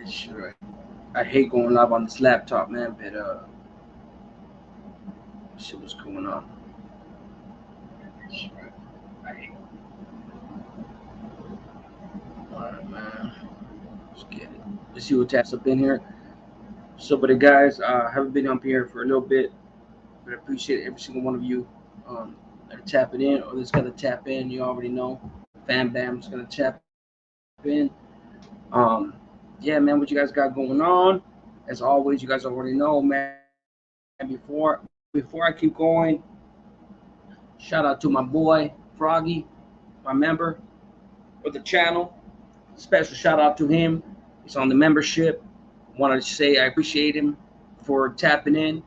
Sure. I hate going live on this laptop, man, but shit was going on. Sure. I hate. Alright, man. Let's get it. Let's see what taps up in here. So, but guys, I haven't been up here for a little bit, but I appreciate every single one of you that are tapping in or that's gonna tap in. You already know, Fam Bam's gonna tap in. Um, yeah, man, what you guys got going on? As always, you guys already know, man. Before I keep going, shout out to my boy Froggy, my member of the channel. Special shout out to him. He's on the membership. Wanted to say I appreciate him for tapping in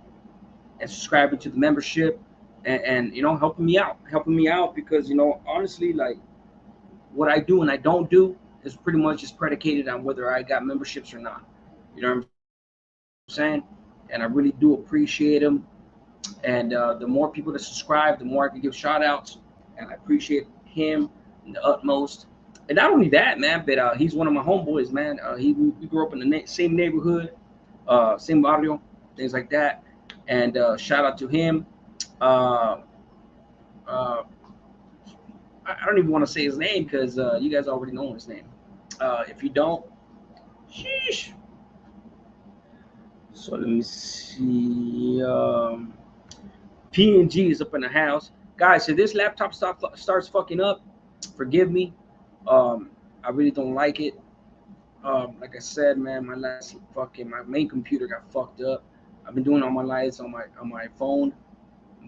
and subscribing to the membership and helping me out because honestly, like what I do and I don't do is pretty much just predicated on whether I got memberships or not. You know what I'm saying? And I really do appreciate him. And the more people that subscribe, the more I can give shout outs. And I appreciate him in the utmost. And not only that, man, but he's one of my homeboys, man. We grew up in the same neighborhood, same barrio, things like that. And shout out to him. Uh, uh, I don't even want to say his name because you guys already know his name. If you don't, sheesh. So let me see. P&G is up in the house, guys. If this laptop starts fucking up, forgive me. I really don't like it. Like I said, man, my main computer got fucked up. I've been doing all my lights on my phone,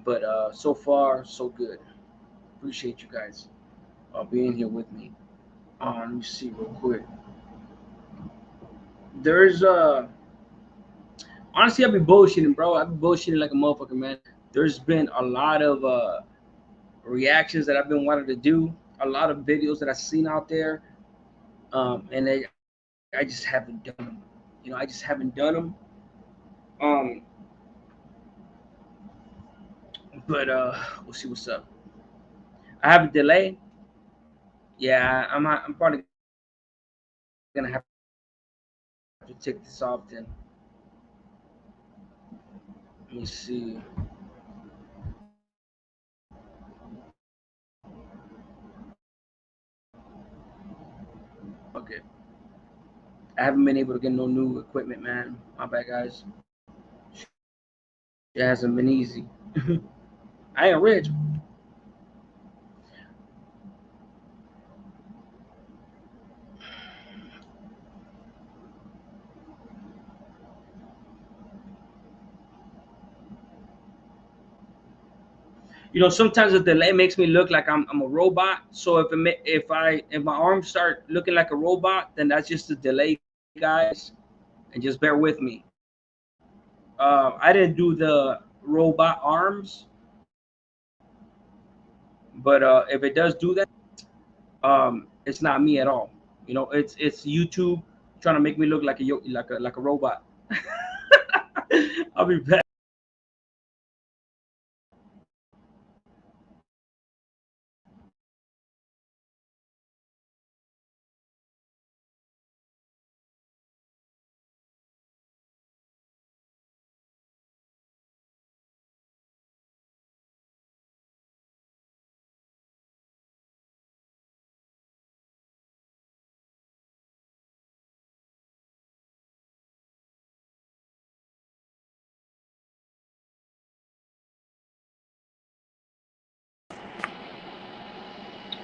but so far so good. Appreciate you guys being here with me. Let me see real quick. There's honestly, I've been bullshitting, bro. I've been bullshitting like a motherfucker, man. There's been a lot of reactions that I've been wanting to do, a lot of videos that I've seen out there, and I just haven't done them. I just haven't done them. Um, but we'll see what's up. I have a delay. Yeah, I'm probably gonna have to take this off then. Let me see. Okay. I haven't been able to get no new equipment, man. My bad, guys. It hasn't been easy. I ain't rich. Sometimes the delay makes me look like I'm a robot. So if my arms start looking like a robot, then that's just a delay, guys, and just bear with me. I didn't do the robot arms, but if it does do that, it's not me at all. It's YouTube trying to make me look like a robot. I'll be back.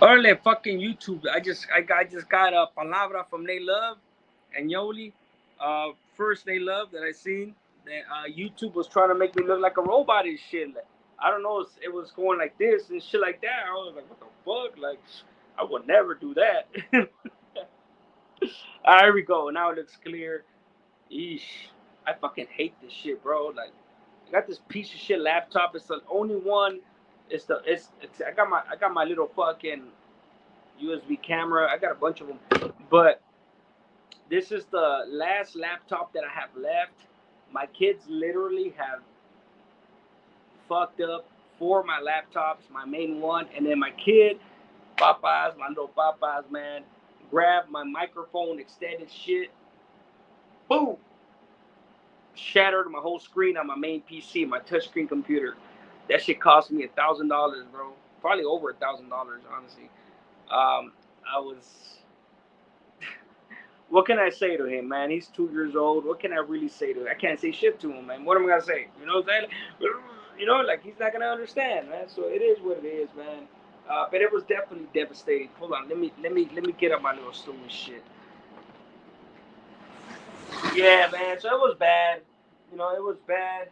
Early fucking YouTube. I just got a palabra from They Love and Yoli. First They Love that I seen. That YouTube was trying to make me look like a robot and shit. Like, I don't know. It was going like this and shit like that. I was like, what the fuck? Like, I would never do that. Alright, here we go. Now it looks clear. Eesh. I fucking hate this shit, bro. Like, I got this piece of shit laptop. It's the only one. It's I got my little fucking USB camera. I got a bunch of them, but this is the last laptop that I have left. My kids literally have fucked up four of my laptops, my main one, and then my kid, Popeyes, my little Popeyes, man, grabbed my microphone extended shit Boom! Shattered my whole screen on my main PC, my touchscreen computer. That shit cost me $1,000, bro. Probably over $1,000, honestly. I was. What can I say to him, man? He's 2 years old. What can I really say to him? I can't say shit to him, man. What am I gonna say? You know what I'm saying? You know, like he's not gonna understand, man. So it is what it is, man. But it was definitely devastating. Hold on, let me get up my little stool and shit. Yeah, man. So it was bad. You know, it was bad.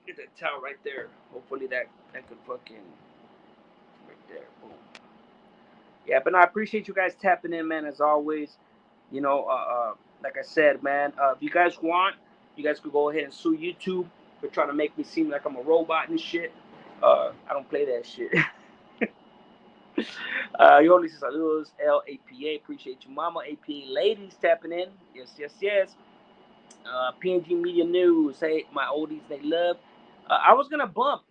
Get that towel right there. Hopefully that could fucking right there. Boom. Yeah, but no, I appreciate you guys tapping in, man. As always, you know, like I said, man. If you guys want, you guys could go ahead and sue YouTube for trying to make me seem like I'm a robot and shit. I don't play that shit. Yo, Lisa, saludos. LAPA, appreciate you, mama. APA ladies tapping in. Yes, yes, yes. PNG Media News. Hey, my oldies, they love. I was gonna bump.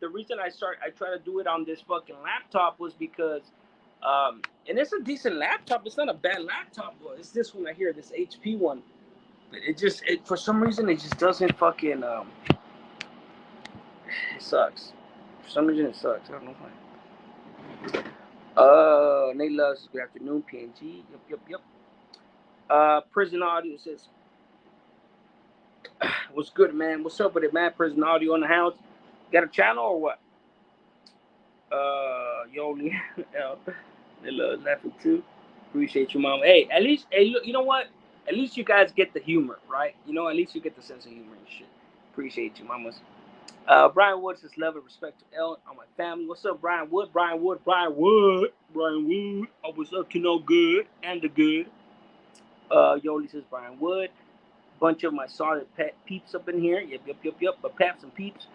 The reason I try to do it on this fucking laptop was because, and it's a decent laptop. It's not a bad laptop, but it's this one right here, this HP one. But for some reason, it just doesn't fucking, it sucks. For some reason, it sucks. I don't know why. Nate loves. Good afternoon, PNG. Yep. Prison audio says, "What's good, man? What's up with it, man? Prison audio in the house. Got a channel or what?" Yoli, they love laughing too. Appreciate you, mom. Hey, at least, hey, you know what? At least you guys get the humor, right? You know, at least you get the sense of humor and shit. Appreciate you, mamas. Brian Wood says love and respect to L on my family. What's up, Brian Wood? Brian Wood. Always up to no good and the good. Yoli says Brian Wood. Bunch of my solid peeps up in here. Yep. But Paps and peeps.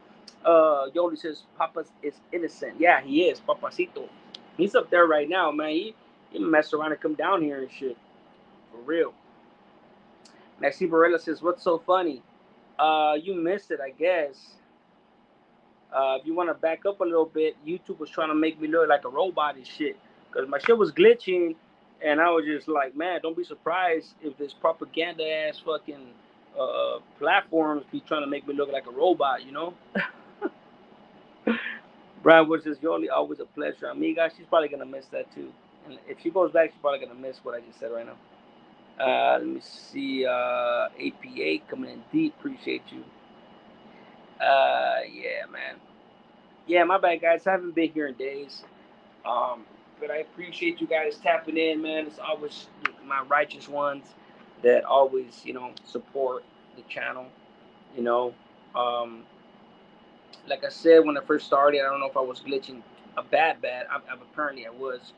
Yoli says Papa is innocent. Yeah, he is. Papacito. He's up there right now, man. He mess around and come down here and shit. For real. Maxine Barella says, what's so funny? You missed it, I guess. If you want to back up a little bit, YouTube was trying to make me look like a robot and shit. Because my shit was glitching. And I was just like, man, don't be surprised if this propaganda ass fucking platforms be trying to make me look like a robot, you know? Brian Woods says, Yoli, always a pleasure. Amiga, she's probably going to miss that too. And if she goes back, she's probably going to miss what I just said right now. Let me see. APA coming in deep. Appreciate you. Yeah, man. Yeah, my bad, guys. I haven't been here in days. But I appreciate you guys tapping in, man. It's always my righteous ones that always, you know, support the channel. You know, like I said when I first started, I don't know if I was glitching a bad. Apparently I was.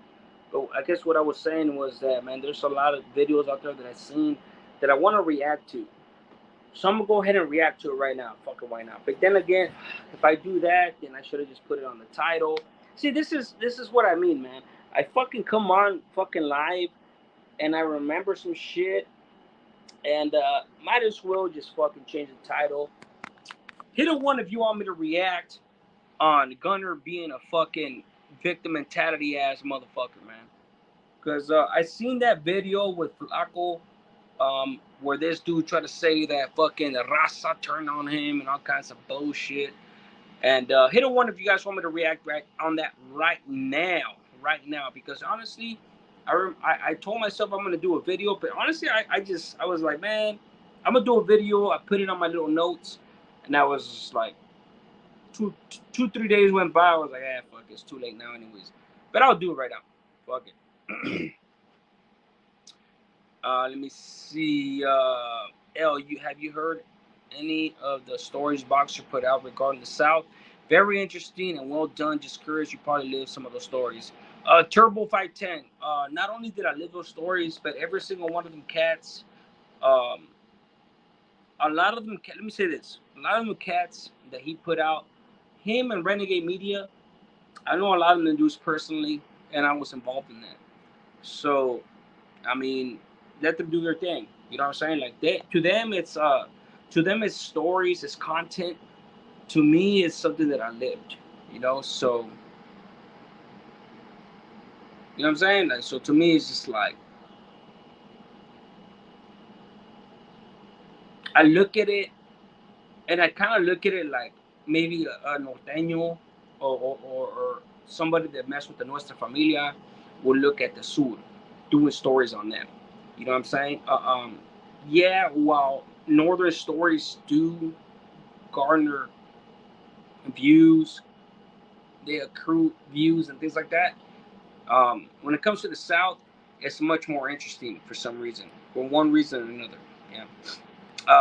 But I guess what I was saying was that, man, there's a lot of videos out there that I've seen that I want to react to. So I'm gonna go ahead and react to it right now. Fuck it, why not? But then again, if I do that, then I should have just put it on the title. See, this is what I mean, man. I fucking come on fucking live, and I remember some shit, and might as well just fucking change the title. Hit a one if you want me to react on Gunner being a fucking victim mentality ass motherfucker, man. Because I seen that video with Flaco, where this dude tried to say that fucking Raza turned on him and all kinds of bullshit. And hit a one if you guys want me to react on that right now. Because honestly, I told myself I'm gonna do a video, but honestly, I was like, man, I'm gonna do a video. I put it on my little notes, and I was just like, 3 days went by. I was like, fuck, it's too late now, anyways. But I'll do it right now. Fuck it. Let me see. L, have you heard any of the stories Boxer put out regarding the South? Very interesting and well done. Just curious, you probably lived some of those stories. Turbo Fight 10. Not only did I live those stories, but every single one of them cats. Um, a lot of them. Let me say this. A lot of them cats that he put out, him and Renegade Media. I know a lot of them dudes personally, and I was involved in that. So, I mean, let them do their thing. You know what I'm saying? Like to them, it's to them it's stories, it's content. To me, it's something that I lived, you know. So you know what I'm saying? Like, so to me, it's just like I look at it, and I kind of look at it like maybe a norteño or somebody that messed with the Nuestra Familia will look at the Sur, doing stories on them. You know what I'm saying? Yeah, while northern stories do garner views, they accrue views and things like that. When it comes to the South, it's much more interesting for some reason, for one reason or another. Yeah.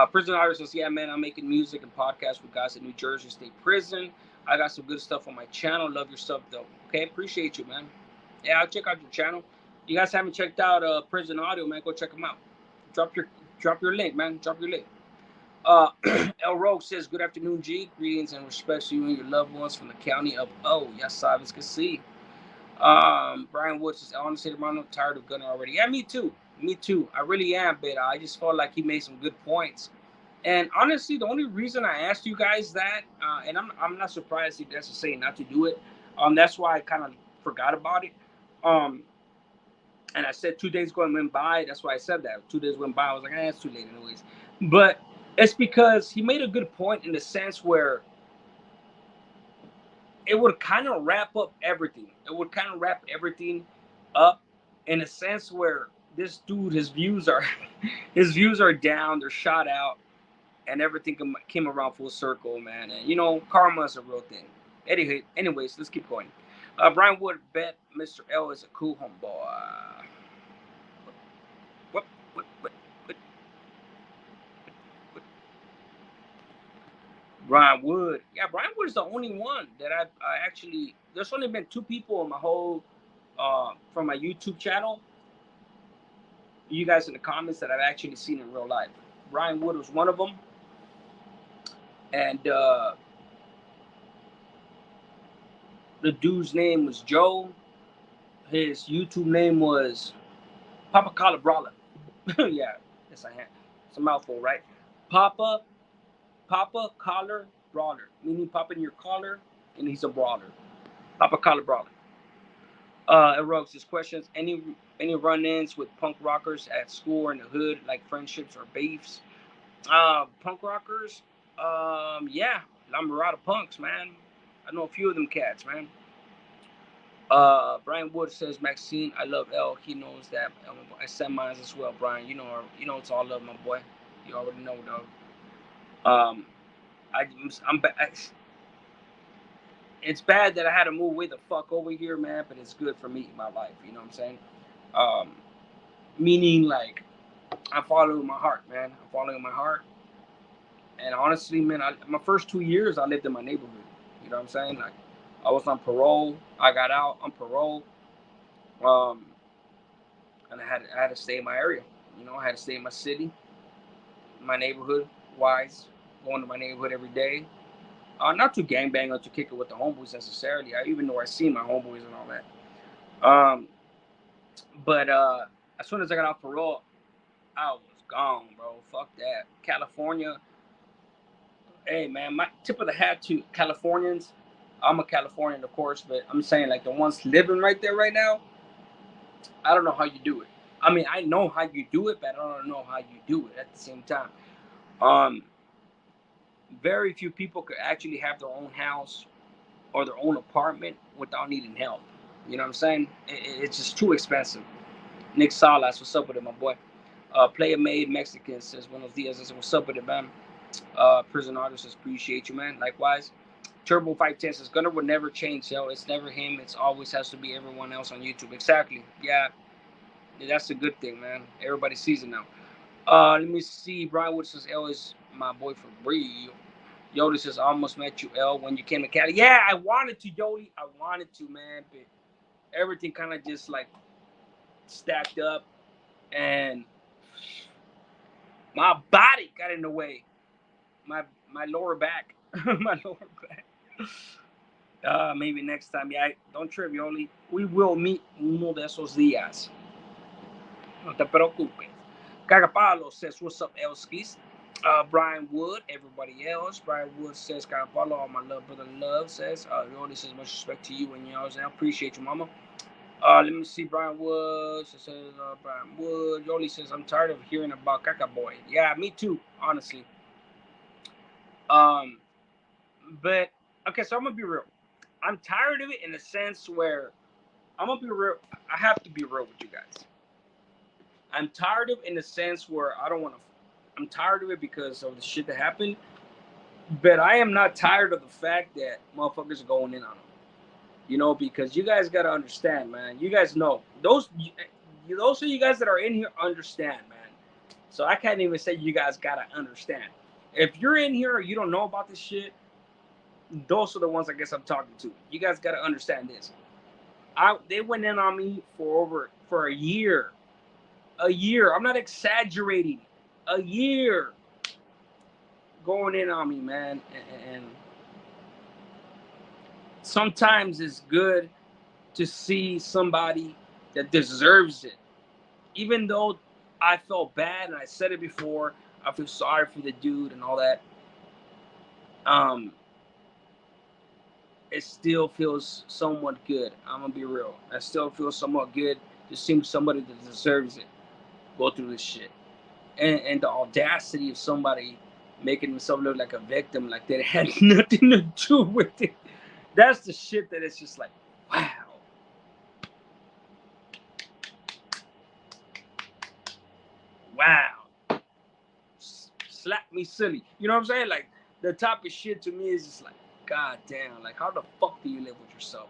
Prison Artist says, yeah, man, I'm making music and podcasts with guys at New Jersey State Prison. I got some good stuff on my channel. Love your stuff, though. Okay, appreciate you, man. Yeah, I'll check out your channel. You guys haven't checked out Prison Audio, man, go check them out. Drop your link, man. Drop your link. El Rogue says, good afternoon, G. Greetings and respects to you and your loved ones from the county of O. Yes, Sabes que sí. Brian Woods says, honestly, I'm tired of Gunner already. Yeah, me too. Me too. I really am, but I just felt like he made some good points. And honestly, the only reason I asked you guys that, and I'm not surprised if that's to say not to do it. That's why I kind of forgot about it. And I said 2 days went by. That's why I said that. 2 days went by. I was like, it's too late anyways. But it's because he made a good point in the sense where it would kind of wrap up everything. It would kind of wrap everything up in a sense where this dude, his views are down. They're shot out. And everything came around full circle, man. And, you know, karma is a real thing. Anyways, let's keep going. Brian Wood bet Mr. L is a cool homeboy. What? Brian Wood. Yeah, Brian Wood is the only one that I actually... There's only been 2 people in my whole... from my YouTube channel, you guys in the comments, that I've actually seen in real life. Brian Wood was one of them. And the dude's name was Joe. His YouTube name was Papa Collar Brawler. Yeah, yes I am. It's a mouthful, right? Papa Collar Brawler, meaning popping your collar, and he's a brawler. Papa Collar Brawler. Erogues his questions. Any run-ins with punk rockers at school or in the hood, like friendships or beefs? Punk rockers? Yeah, La Mirada punks, man. I know a few of them cats, man. Brian Wood says, Maxine, I love L. He knows that. I send mine as well, Brian. You know it's all love, my boy. You already know, dog. It's bad that I had to move way the fuck over here, man, but it's good for me in my life. You know what I'm saying? Meaning, like, I'm following my heart, man. I'm following my heart. And honestly, man, my first 2 years, I lived in my neighborhood. You know what I'm saying? Like, I was on parole. I got out on parole. And I had to stay in my area. You know, I had to stay in my city, my neighborhood wise, going to my neighborhood every day. Not to gangbang or to kick it with the homeboys necessarily. Even though I seen my homeboys and all that. But as soon as I got off parole, I was gone, bro. Fuck that. California. Hey, man, my tip of the hat to Californians. I'm a Californian, of course, but I'm saying, like, the ones living right there right now, I don't know how you do it. I mean, I know how you do it, but I don't know how you do it at the same time. Very few people could actually have their own house or their own apartment without needing help. You know what I'm saying? It's just too expensive. Nick Salas, what's up with it, my boy? Player Made Mexican says, Buenos dias. I said, what's up with it, man? Prison Artist says, appreciate you, man. Likewise. Turbo 510 says, Gunner would never change, yo. It's never him. It's always has to be everyone else on YouTube. Exactly. Yeah, that's a good thing, man. Everybody sees it now. Let me see. Brian Wood says, L is my boy for real. Yodi says, I almost met you, L, when you came to Cali. Yeah, I wanted to, Yodi. I wanted to, man. But everything kind of just, like, stacked up. And my body got in the way. My lower back. My lower back. Maybe next time. Yeah, don't trip, Yoli. We will meet uno de esos días. No te preocupes. Cagapalos says, what's up, Elskis? Brian Wood, everybody else. Brian Wood says, "God follow all my love, brother. Love says, Lord, this is much respect to you and yours. And I appreciate you, mama." Let me see. Brian Wood says, Brian Wood. Yoli says, "I'm tired of hearing about Caca Boy." Yeah, me too, honestly. Um, but okay, so I'm gonna be real. I'm tired of it in the sense where I'm gonna be real. I have to be real with you guys. I'm tired of it in the sense where I don't want to. I'm tired of it because of the shit that happened. But I am not tired of the fact that motherfuckers are going in on them. You know, because you guys gotta understand, man. You guys know those of you guys that are in here understand, man. So I can't even say you guys gotta understand. If you're in here, you don't know about this shit. Those are the ones I guess I'm talking to. You guys gotta understand this. They went in on me for a year. A year. I'm not exaggerating. A year going in on me, man. And sometimes it's good to see somebody that deserves it. Even though I felt bad and I said it before, I feel sorry for the dude and all that. Um, it still feels somewhat good. I'm gonna be real. I still feel somewhat good to see somebody that deserves it go through this shit. And the audacity of somebody making themselves look like a victim, like they had nothing to do with it. That's the shit that it's just like, wow. Wow. Slap me silly. You know what I'm saying? Like, the type of shit to me is just like, god damn, like, how the fuck do you live with yourself?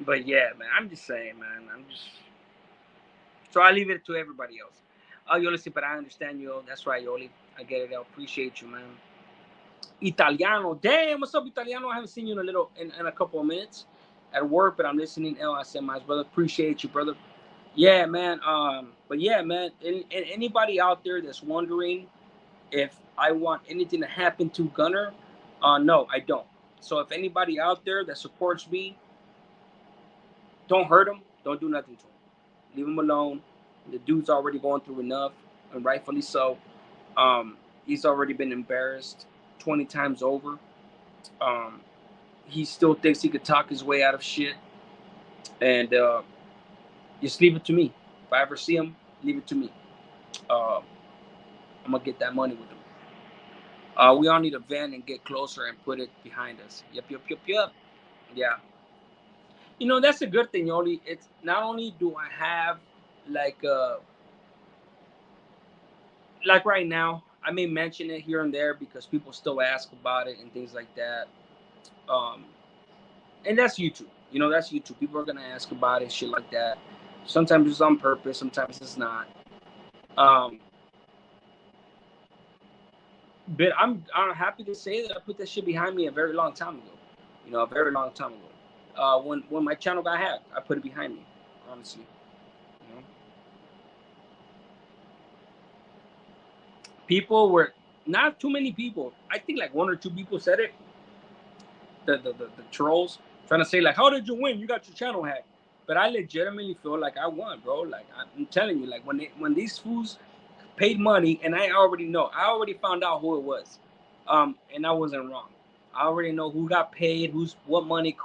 But yeah, man, I'm just saying, man. So I leave it to everybody else. Oh, Yoli, but I understand you. That's right, Yoli. I get it. I appreciate you, man. Italiano. Damn, what's up, Italiano? I haven't seen you in a couple of minutes at work, but I'm listening. I said, my brother, appreciate you, brother. Yeah, man. But yeah, man. And anybody out there that's wondering if I want anything to happen to Gunner, no, I don't. So if anybody out there that supports me, don't hurt him. Don't do nothing to him. Leave him alone. The dude's already going through enough, and rightfully so. He's already been embarrassed 20 times over. Um, he still thinks he could talk his way out of shit. And just leave it to me. If I ever see him, leave it to me. Uh, I'm gonna get that money with him. We all need to vent and get closer and put it behind us. Yep. Yeah. You know, that's a good thing, Yoli. It's not only do I have like like right now, I may mention it here and there because people still ask about it and things like that. Um, and that's YouTube. You know, that's YouTube. People are gonna ask about it, shit like that. Sometimes it's on purpose, sometimes it's not. Um, but I'm happy to say that I put that shit behind me a very long time ago. You know, a very long time ago. When my channel got hacked, I put it behind me. Honestly, you know, people were not too many people. I think like one or two people said it. The trolls trying to say like, how did you win? You got your channel hacked. But I legitimately feel like I won, bro. Like I'm telling you, like when these fools paid money, and I already found out who it was, and I wasn't wrong. I already know who got paid, what money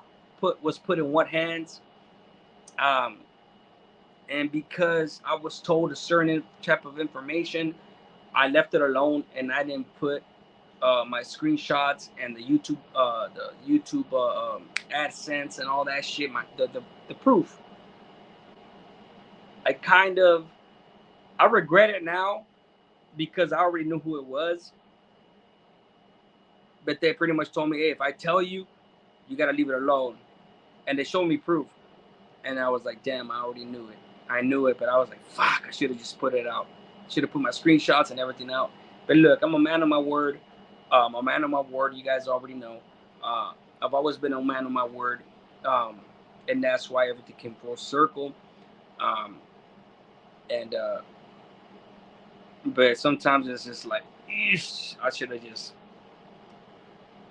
was put in what hands, um, and because I was told a certain type of information, I left it alone, and I didn't put my screenshots and the YouTube AdSense and all that shit, the proof. I kind of I regret it now because I already knew who it was, but they pretty much told me, hey, if I tell you, you gotta leave it alone, and they showed me proof, and I was like, damn, I already knew it. I knew it, but I was like, fuck, I should have just put it out. Should have put my screenshots and everything out. But look, I'm a man of my word. A man of my word. You guys already know. I've always been a man of my word, and that's why everything came full circle. Um, and but sometimes it's just like, I should have just.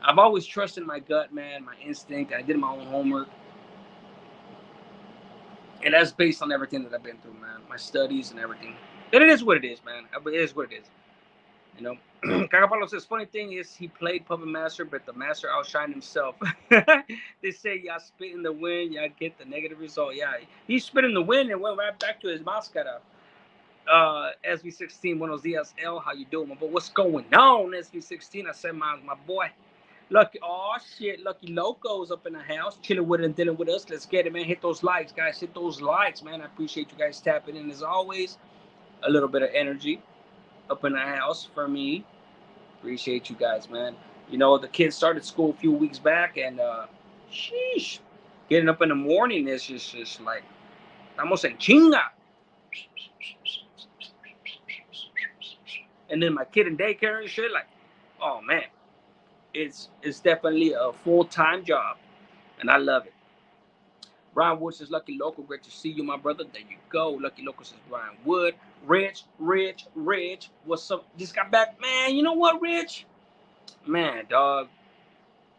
I've always trusted my gut, man, my instinct. I did my own homework, and that's based on everything that I've been through, man. My studies and everything. And it is what it is, man. It is what it is. You know, Cagapalo says, funny thing is he played Puppet Master, but the master outshined himself. They say y'all spit in the wind, y'all get the negative result. Yeah, he spit in the wind and went right back to his mascara. SB16, buenos dias, L. How you doing, my boy? What's going on, SB16? I said, my boy. Lucky, oh shit, Lucky Loco's up in the house, chilling with it and dealing with us. Let's get it, man. Hit those likes, guys. Hit those likes, man. I appreciate you guys tapping in as always. A little bit of energy up in the house for me. Appreciate you guys, man. You know, the kids started school a few weeks back, and sheesh, getting up in the morning is just like, estamos en chinga. And then my kid in daycare and shit, like, oh man, it's definitely a full-time job, and I love it. Brian Wood says, Lucky Local, great to see you, my brother. There you go. Lucky Local says, Brian Wood. Rich. What's up? Just got back. Man, you know what, Rich? Man, dog.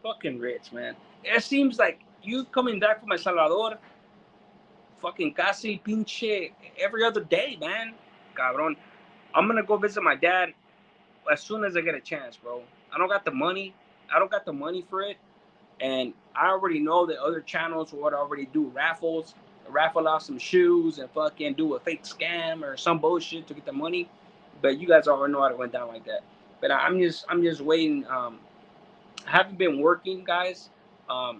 Fucking Rich, man. It seems like you coming back from El Salvador fucking casi pinche every other day, man. Cabrón. I'm going to go visit my dad as soon as I get a chance, bro. I don't got the money. For it. And I already know that other channels would already do raffles, raffle out some shoes and fucking do a fake scam or some bullshit to get the money. But you guys already know how it went down like that. But I'm just waiting. I haven't been working, guys. I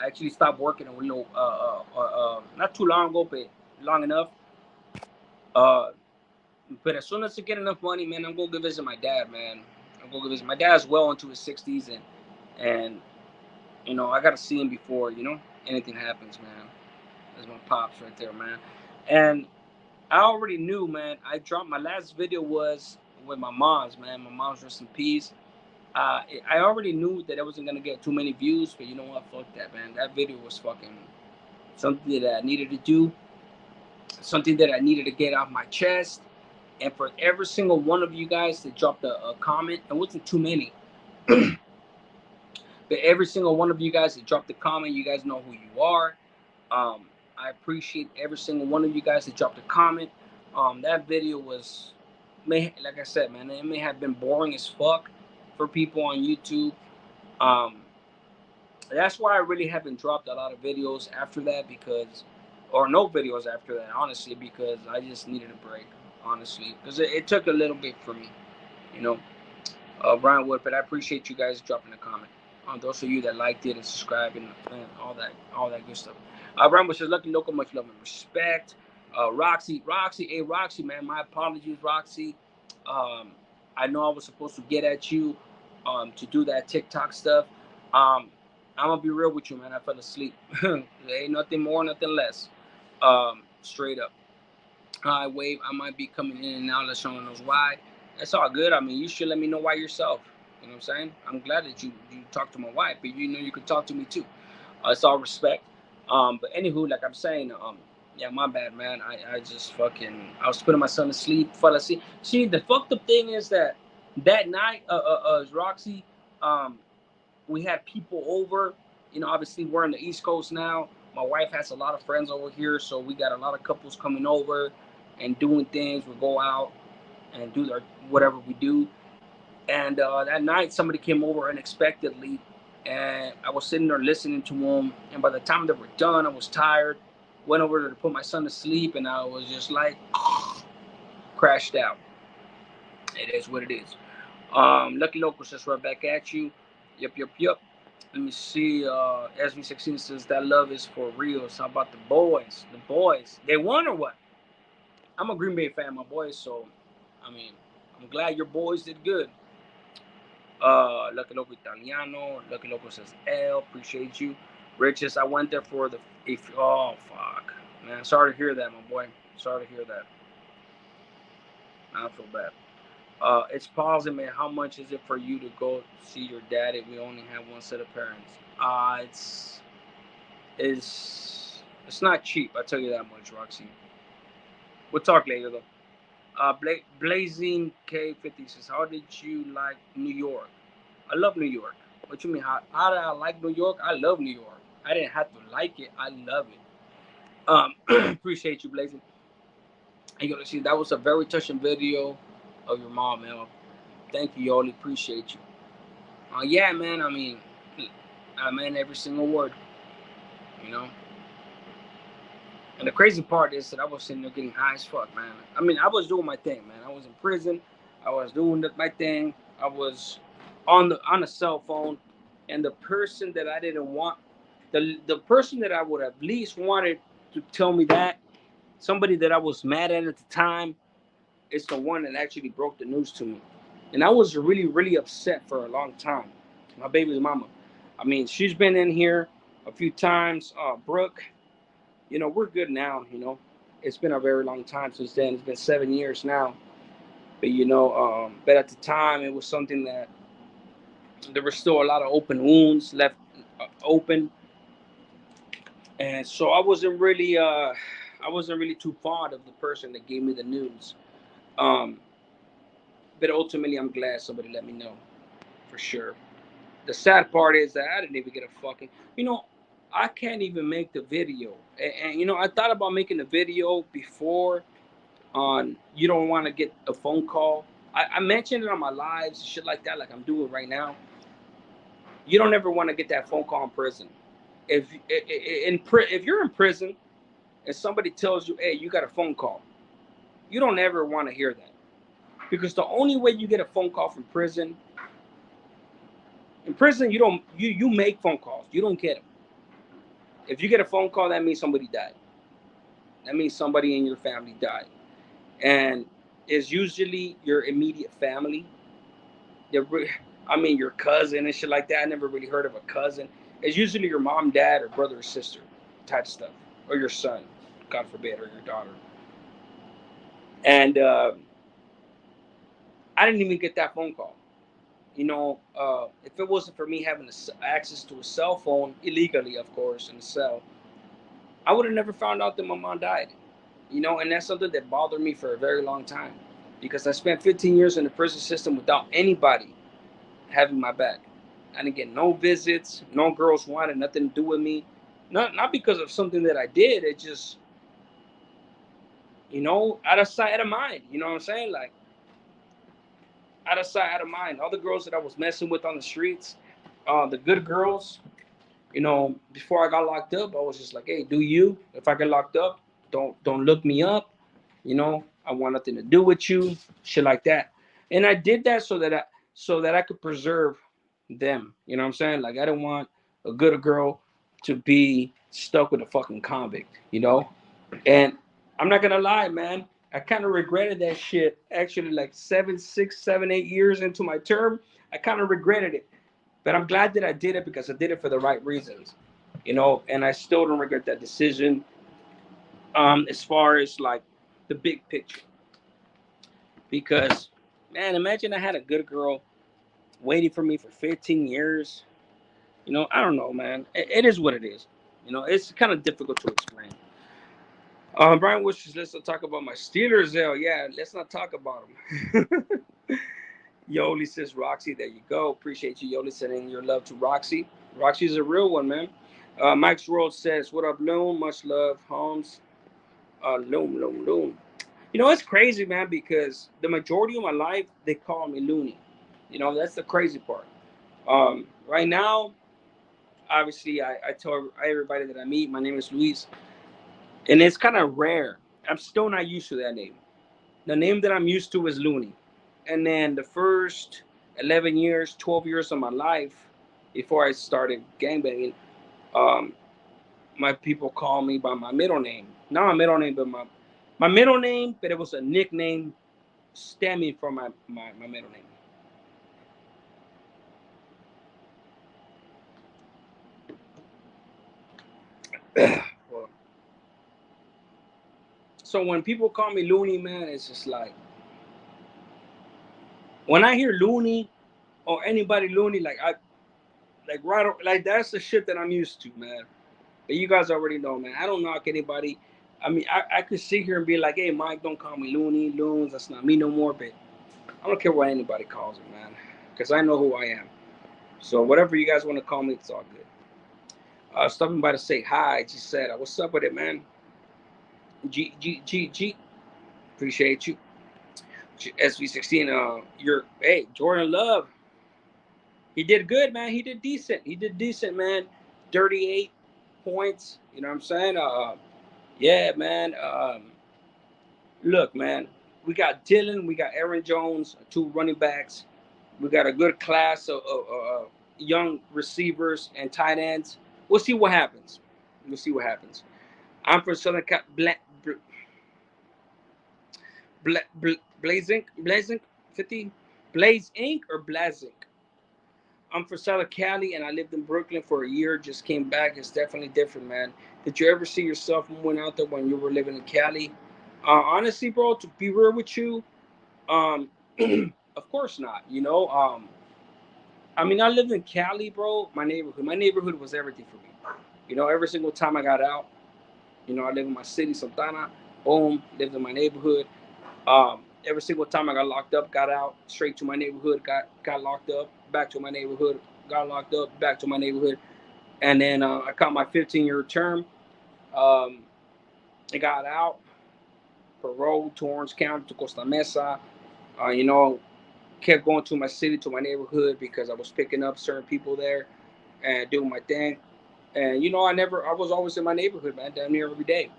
actually stopped working, not too long ago, but long enough. But as soon as I get enough money, man, I'm gonna go visit my dad, man. I'm gonna go visit my dad's well into his 60s, and you know, I gotta see him before, you know, anything happens, man. That's my pops right there, man. And I already knew, man. I dropped my last video was with my mom's, man. My mom's rest in peace. I already knew that I wasn't gonna get too many views, but you know what? Fuck that, man. That video was fucking something that I needed to do, something that I needed to get off my chest. And for every single one of you guys that dropped a comment, it wasn't too many. But every single one of you guys that dropped a comment, you guys know who you are. I appreciate every single one of you guys that dropped a comment. That video was, like I said, man, it may have been boring as fuck for people on YouTube. That's why I really haven't dropped a lot of videos after that, or no videos after that, honestly, because I just needed a break, honestly, because it took a little bit for me, you know. Brian Wood, but I appreciate you guys dropping a comment. Those of you that liked it and subscribed and all that good stuff. Brian Wood says, Lucky Local, much love and respect. Roxy, man, my apologies, Roxy. I know I was supposed to get at you to do that TikTok stuff. I'm gonna be real with you, man. I fell asleep. There ain't nothing more, nothing less. Straight up. I wave. I might be coming in and out. Let's show knows why. That's all good. I mean, you should let me know why yourself. You know what I'm saying? I'm glad that you talked to my wife, but you know you could talk to me too. It's all respect. But anywho, like I'm saying, yeah, my bad, man. I just fucking, I was putting my son to sleep, fell asleep. See, the fucked up thing is that night, Roxy, we had people over. You know, obviously we're in the East Coast now. My wife has a lot of friends over here, so we got a lot of couples coming over and doing things. We go out and do whatever we do. And that night, somebody came over unexpectedly, and I was sitting there listening to them. And by the time they were done, I was tired. Went over to put my son to sleep, and I was just like, crashed out. It is what it is. Lucky Local says right back at you. Yep. Let me see. SV16 says that love is for real. So how about the boys? The boys, they won or what? I'm a Green Bay fan, my boys. So, I mean, I'm glad your boys did good. Lucky Loco Italiano. Lucky Loco says L. Appreciate you. Riches, I went there for the. Oh fuck, man. Sorry to hear that, my boy. Sorry to hear that. I feel bad. It's pausing, man. How much is it for you to go see your dad if we only have one set of parents? It's not cheap. I tell you that much, Roxy. We'll talk later though. Blazing K50 says, how did you like New York? I love New York. What you mean? How did I like New York? I love New York. I didn't have to like it. I love it. Appreciate you, Blazing. And you know, see, that was a very touching video of your mom, man. Thank you, Yoli. Appreciate you. Yeah, man. I mean, I meant every single word. You know. And the crazy part is that I was sitting there getting high as fuck, man. I mean, I was doing my thing, man. I was in prison. I was doing my thing. I was on a cell phone, and the person that I didn't want, the person that I would have least wanted to tell me that, somebody that I was mad at the time, is the one that actually broke the news to me, and I was really, really upset for a long time. My baby's mama. I mean, she's been in here a few times. Brooke, we're good now. It's been a very long time since then. It's been 7 years now. But but at the time, it was something that there were still a lot of open wounds left open, and so I wasn't really too fond of the person that gave me the news. Um, but ultimately, I'm glad somebody let me know, for sure. The sad part is that I didn't even get a fucking, I can't even make the video. And I thought about making the video before on you don't want to get a phone call. I mentioned it on my lives, shit like that, like I'm doing right now. You don't ever want to get that phone call in prison. If you're in prison and somebody tells you, hey, you got a phone call, you don't ever want to hear that. Because the only way you get a phone call from prison, in prison, you make phone calls. You don't get them. If you get a phone call, that means somebody died. That means somebody in your family died. And it's usually your immediate family. Your cousin and shit like that. I never really heard of a cousin. It's usually your mom, dad, or brother or sister type stuff. Or your son, God forbid, or your daughter. And I didn't even get that phone call. If it wasn't for me having access to a cell phone, illegally, of course, in a cell, I would have never found out that my mom died. And that's something that bothered me for a very long time, because I spent 15 years in the prison system without anybody having my back. I didn't get no visits. No girls wanted nothing to do with me. Not because of something that I did. It just, out of sight, out of mind. You know what I'm saying? Like, out of sight, out of mind. All the girls that I was messing with on the streets, the good girls, before I got locked up, I was just like, hey, do you? If I get locked up, don't look me up. I want nothing to do with you, shit like that. And I did that so that I could preserve them. You know what I'm saying? Like, I didn't want a good girl to be stuck with a fucking convict. And I'm not gonna lie, man. I kind of regretted that shit. Actually, like 6, 7, 8 years into my term, I kind of regretted it. But I'm glad that I did it because I did it for the right reasons. And I still don't regret that decision. As far as like the big picture, because man, imagine I had a good girl waiting for me for 15 years. I don't know, man. It is what it is. It's kind of difficult to explain. Brian wishes let's not talk about my Steelers. Yeah, let's not talk about them. Yoli says Roxy. There you go. Appreciate you, Yoli, sending your love to Roxy. Roxy's a real one, man. Mike's World says, "What up, Loom? Much love, Holmes. Loom. It's crazy, man, because the majority of my life they call me Looney. That's the crazy part. Right now, obviously, I tell everybody that I meet, my name is Luis, and it's kind of rare. I'm still not used to that name. The name that I'm used to is Looney. And then the first 11 years, 12 years of my life, before I started gangbanging, um, my people call me by my middle name. Not my middle name, but my middle name, but it was a nickname stemming from my middle name. Well, so when people call me Looney, man, it's just like, when I hear Looney or anybody Looney, like that's the shit that I'm used to, man. But you guys already know, man. I don't knock anybody. I mean, I could sit here and be like, hey, Mike, don't call me Looney, Loons. That's not me no more. But I don't care what anybody calls me, man, because I know who I am. So whatever you guys want to call me, it's all good. Stopping by to say hi. Just said, what's up with it, man? G. Appreciate you. SV16. Hey, Jordan Love. He did good, man. He did decent. Man. 38 points. You know what I'm saying? Yeah, man. Look, man. We got Dylan. We got Aaron Jones, two running backs. We got a good class of young receivers and tight ends. We'll see what happens. I'm from Southern Blazing 50 Blaze Inc. or Blazing. I'm from Southern Cali and I lived in Brooklyn for a year. Just came back. It's definitely different, man. Did you ever see yourself moving out there when you were living in Cali? Honestly, bro, to be real with you, um, of course not. I mean, I lived in Cali, bro. My neighborhood was everything for me. Every single time I got out, I live in my city, Santana. Boom, lived in my neighborhood. Every single time I got locked up, got out, straight to my neighborhood, got locked up, back to my neighborhood, got locked up, back to my neighborhood, and then I caught my 15-year term. Um, I got out, parole to Orange County, to Costa Mesa. Uh, you know, Kept going to my city, to my neighborhood because I was picking up certain people there and doing my thing. And I was always in my neighborhood, man, damn near every day.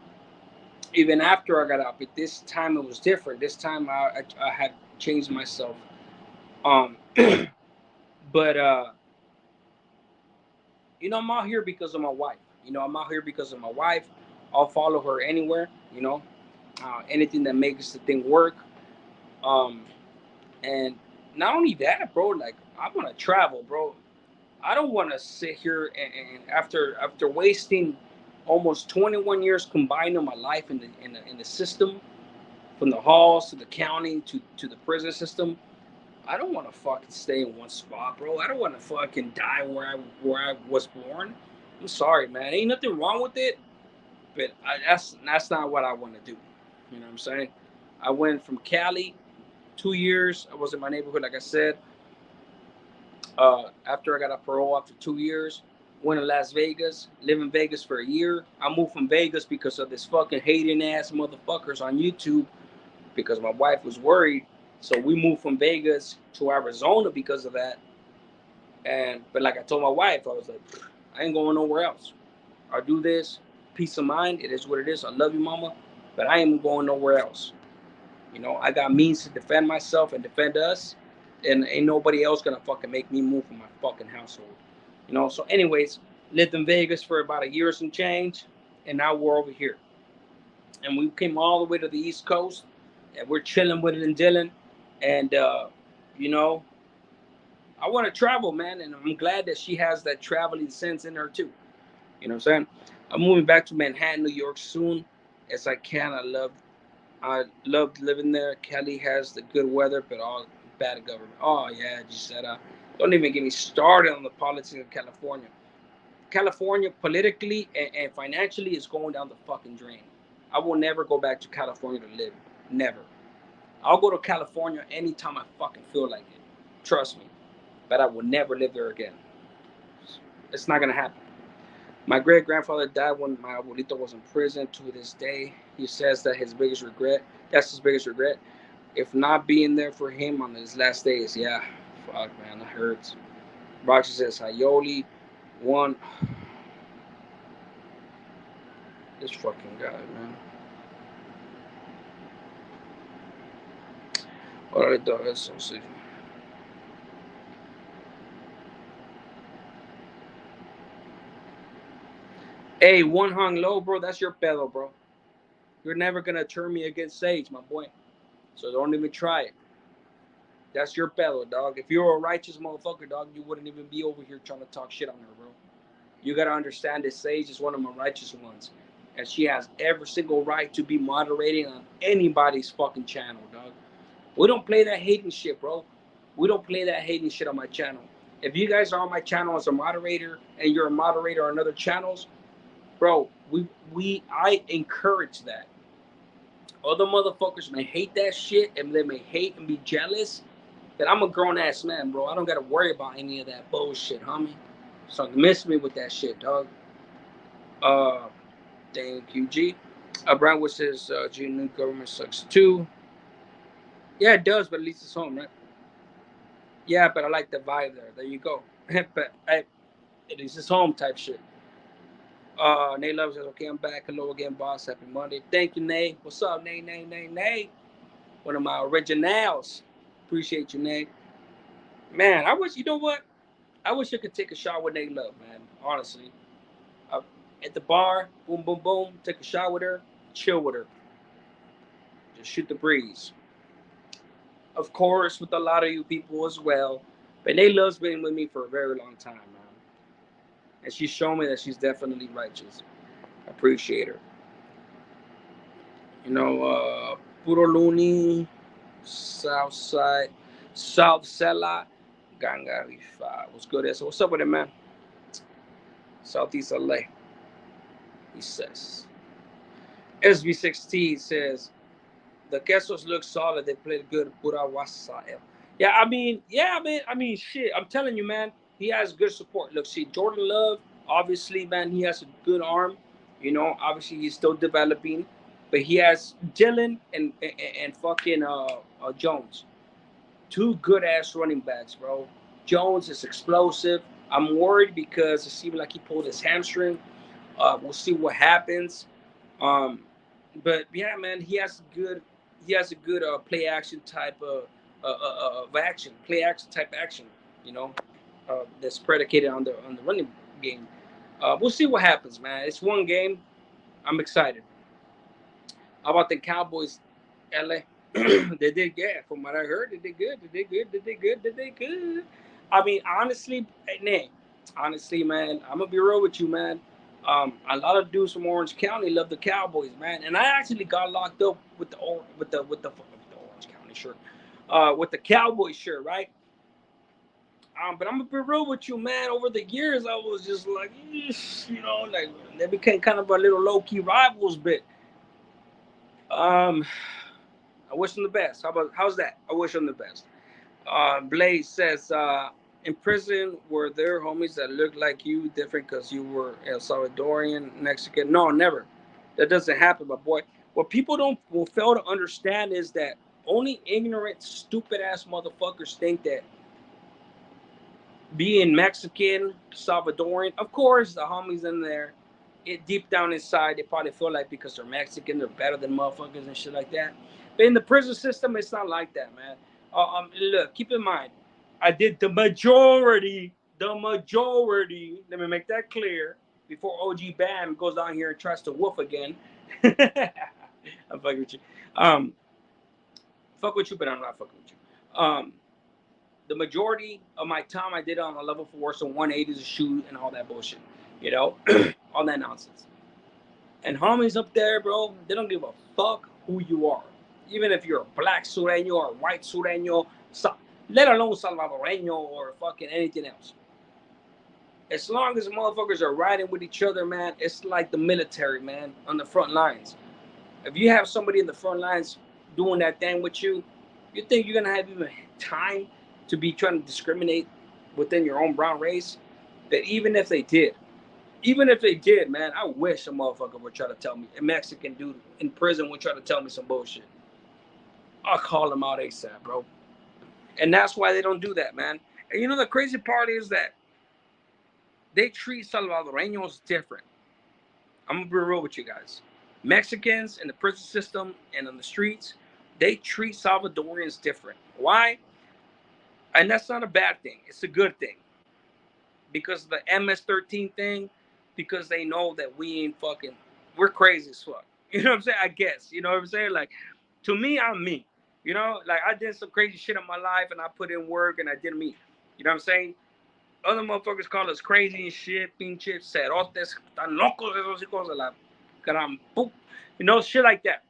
Even after I got out, but this time it was different. This time I had changed myself. Um, but I'm out here because of my wife. I'm out here because of my wife. I'll follow her anywhere. Anything that makes the thing work. Um, and not only that, bro. Like I want to travel, bro. I don't want to sit here and after wasting almost 21 years combined of my life in the system, from the halls to the county to the prison system. I don't want to fucking stay in one spot, bro. I don't want to fucking die where I was born. I'm sorry, man. Ain't nothing wrong with it, but that's not what I want to do. You know what I'm saying? I went from Cali, 2 years. I was in my neighborhood, like I said. After I got a parole after 2 years, went to Las Vegas, live in Vegas for a year. I moved from Vegas because of this fucking hating ass motherfuckers on YouTube, because my wife was worried. So we moved from Vegas to Arizona because of that. But like I told my wife, I was like, I ain't going nowhere else. I'll do this. Peace of mind. It is what it is. I love you, mama, but I ain't going nowhere else. I got means to defend myself and defend us, and ain't nobody else gonna fucking make me move from my fucking household. So anyways, lived in Vegas for about a year and some change, and now we're over here. And we came all the way to the East Coast, and we're chilling with it and Dylan. And you know, I want to travel, man, and I'm glad that she has that traveling sense in her too. You know what I'm saying? I'm moving back to Manhattan, New York soon as I can. I loved living there. Cali has the good weather, but all bad government. Oh yeah, Gisela. Don't even get me started on the politics of California. California politically and financially is going down the fucking drain. I will never go back to California to live. Never. I'll go to California anytime I fucking feel like it. Trust me. But I will never live there again. It's not gonna happen. My great grandfather died when my abuelito was in prison. To this day, he says that that's his biggest regret. If not being there for him on his last days, yeah, fuck, man, that hurts. Roxy says, Hayoli, one. This fucking guy, man. Alright, dog, that's so sick. Hey, one hung low, bro, that's your pedo, bro. You're never gonna turn me against Sage, my boy. So don't even try it. That's your pedo, dog. If you're a righteous motherfucker, dog, you wouldn't even be over here trying to talk shit on her, bro. You gotta understand this Sage is one of my righteous ones. And she has every single right to be moderating on anybody's fucking channel, dog. We don't play that hating shit, bro. We don't play that hating shit on my channel. If you guys are on my channel as a moderator and you're a moderator on other channels, bro, I encourage that. Other motherfuckers may hate that shit and they may hate and be jealous, but I'm a grown ass man, bro. I don't gotta worry about any of that bullshit, homie. So miss me with that shit, dog. Uh, Thank you, G. Brown says, G, new government sucks too. Yeah, it does, but at least it's home, right? Yeah, but I like the vibe there. There you go. But at least it's home type shit. Nate Love says, okay, I'm back. Hello again, boss. Happy Monday. Thank you, Nate. What's up, Nate? One of my originals. Appreciate you, Nate. Man, I wish, you know what? I wish I could take a shot with Nate Love, man. Honestly. Uh, at the bar, boom, boom, boom, take a shot with her, chill with her. Just shoot the breeze. Of course, with a lot of you people as well. But Nate Love's been with me for a very long time, man. And she's shown me that she's definitely righteous. I appreciate her. You know, Puro Looney, Southside, South Sela, Gangarifa. What's good? So what's up with it, man? Southeast LA, he says. SB16 says, the Quesos look solid. They played good. Pura wasa. Yeah, shit. I'm telling you, man. He has good support. Look, see, Jordan Love, obviously, man, he has a good arm. You know, obviously he's still developing, but he has Dylan and fucking Jones, two good ass running backs, bro. Jones is explosive. I'm worried because it seems like he pulled his hamstring. We'll see what happens. Um, but yeah, man, he has good. He has a good play action type of action, play action type action. You know, that's predicated on the running game. We'll see what happens, man. It's one game. I'm excited. How about the Cowboys, LA? They did good. From what I heard, they did good. They did good. I mean, honestly, Nick, honestly, man, I'm gonna be real with you, man. A lot of dudes from Orange County love the Cowboys, man, and I actually got locked up with the Orange County shirt, with the Cowboys shirt, right? But I'm gonna be real with you, man. Over the years, I was just like, you know, like they became kind of a little low key rivals, but um, I wish them the best. How's that? I wish them the best. Blaze says, in prison were there homies that looked like you, different because you were El Salvadorian, Mexican? No, never. That doesn't happen, my boy. What people don't will fail to understand is that only ignorant, stupid ass motherfuckers think that being Mexican, Salvadorian, of course, the homies in there, it deep down inside, they probably feel like because they're Mexican, they're better than motherfuckers and shit like that. But in the prison system, it's not like that, man. Look, keep in mind, I did the majority. The majority. Let me make that clear before OG Bam goes down here and tries to woof again. I'm fucking with you. Um, fuck with you, but I'm not fucking with you. The majority of my time I did it on a level 4, so 180 to shoot and all that bullshit, you know, all that nonsense. And homies up there, bro, they don't give a fuck who you are, even if you're a black sureño or a white sureño, let alone salvadoreño or fucking anything else. As long as motherfuckers are riding with each other, man, it's like the military, man, on the front lines. If you have somebody in the front lines doing that thing with you, you think you're gonna have even time to be trying to discriminate within your own brown race? That even if they did, man, I wish a motherfucker would try to tell me, a Mexican dude in prison would try to tell me some bullshit. I'll call him out ASAP, bro. And that's why they don't do that, man. And you know the crazy part is that they treat Salvadoreños different. I'm gonna be real with you guys. Mexicans in the prison system and on the streets, they treat Salvadorians different. Why? And that's not a bad thing. It's a good thing. Because of the MS-13 thing, because they know that we ain't fucking, we're crazy as fuck. You know what I'm saying? I guess. You know what I'm saying? Like, to me, I'm me. You know, like I did some crazy shit in my life and I put in work and I did me. You know what I'm saying? Other motherfuckers call us crazy and shit, pinche cerotes, tan locos esos hijos de la gran poop. You know, shit like that.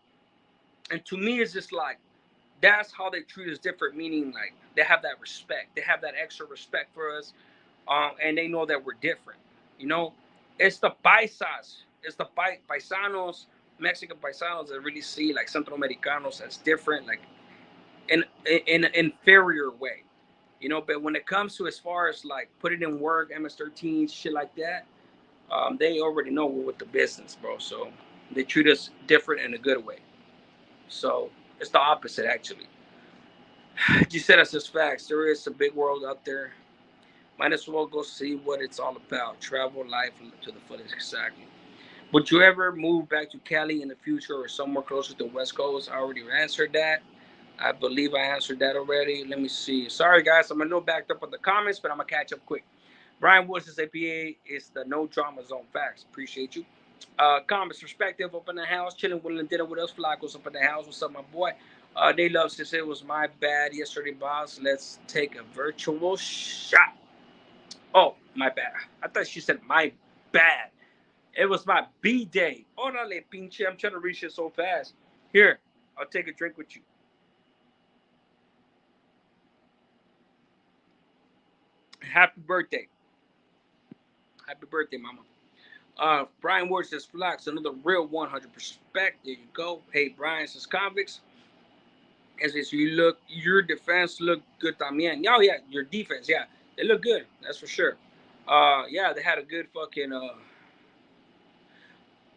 And to me, it's just like, that's how they treat us different, meaning like they have that respect. They have that extra respect for us, and they know that we're different. You know, it's the paisas, it's the paisanos, Mexican paisanos that really see like Centroamericanos as different, like in an inferior way. You know, but when it comes to as far as like putting in work, MS-13, shit like that, they already know we're with the business, bro. So they treat us different in a good way. So it's the opposite, actually. You said that's just facts. There is a big world out there. Might as well go see what it's all about. Travel life to the fullest. Exactly. Would you ever move back to Cali in the future or somewhere closer to West Coast? I already answered that. I believe I answered that already. Let me see. Sorry, guys. I'm a little backed up on the comments, but I'm going to catch up quick. Brian Woods says APA is the no drama zone. Facts. Appreciate you. Comments, perspective, up in the house. Chilling, willing, dinner with us. Flacos up in the house. What's up, my boy? They love says it was my bad yesterday, boss. Let's take a virtual shot. Oh, my bad. I thought she said my bad. It was my B day. Orale, pinche. I'm trying to reach it so fast. Here, I'll take a drink with you. Happy birthday. Happy birthday, mama. Brian Ward says Flax, another real 100 respect. There you go. Hey, Brian says convicts. As if you look, your defense look good también. Oh, yeah, your defense, yeah. They look good. That's for sure. Yeah, they had a good fucking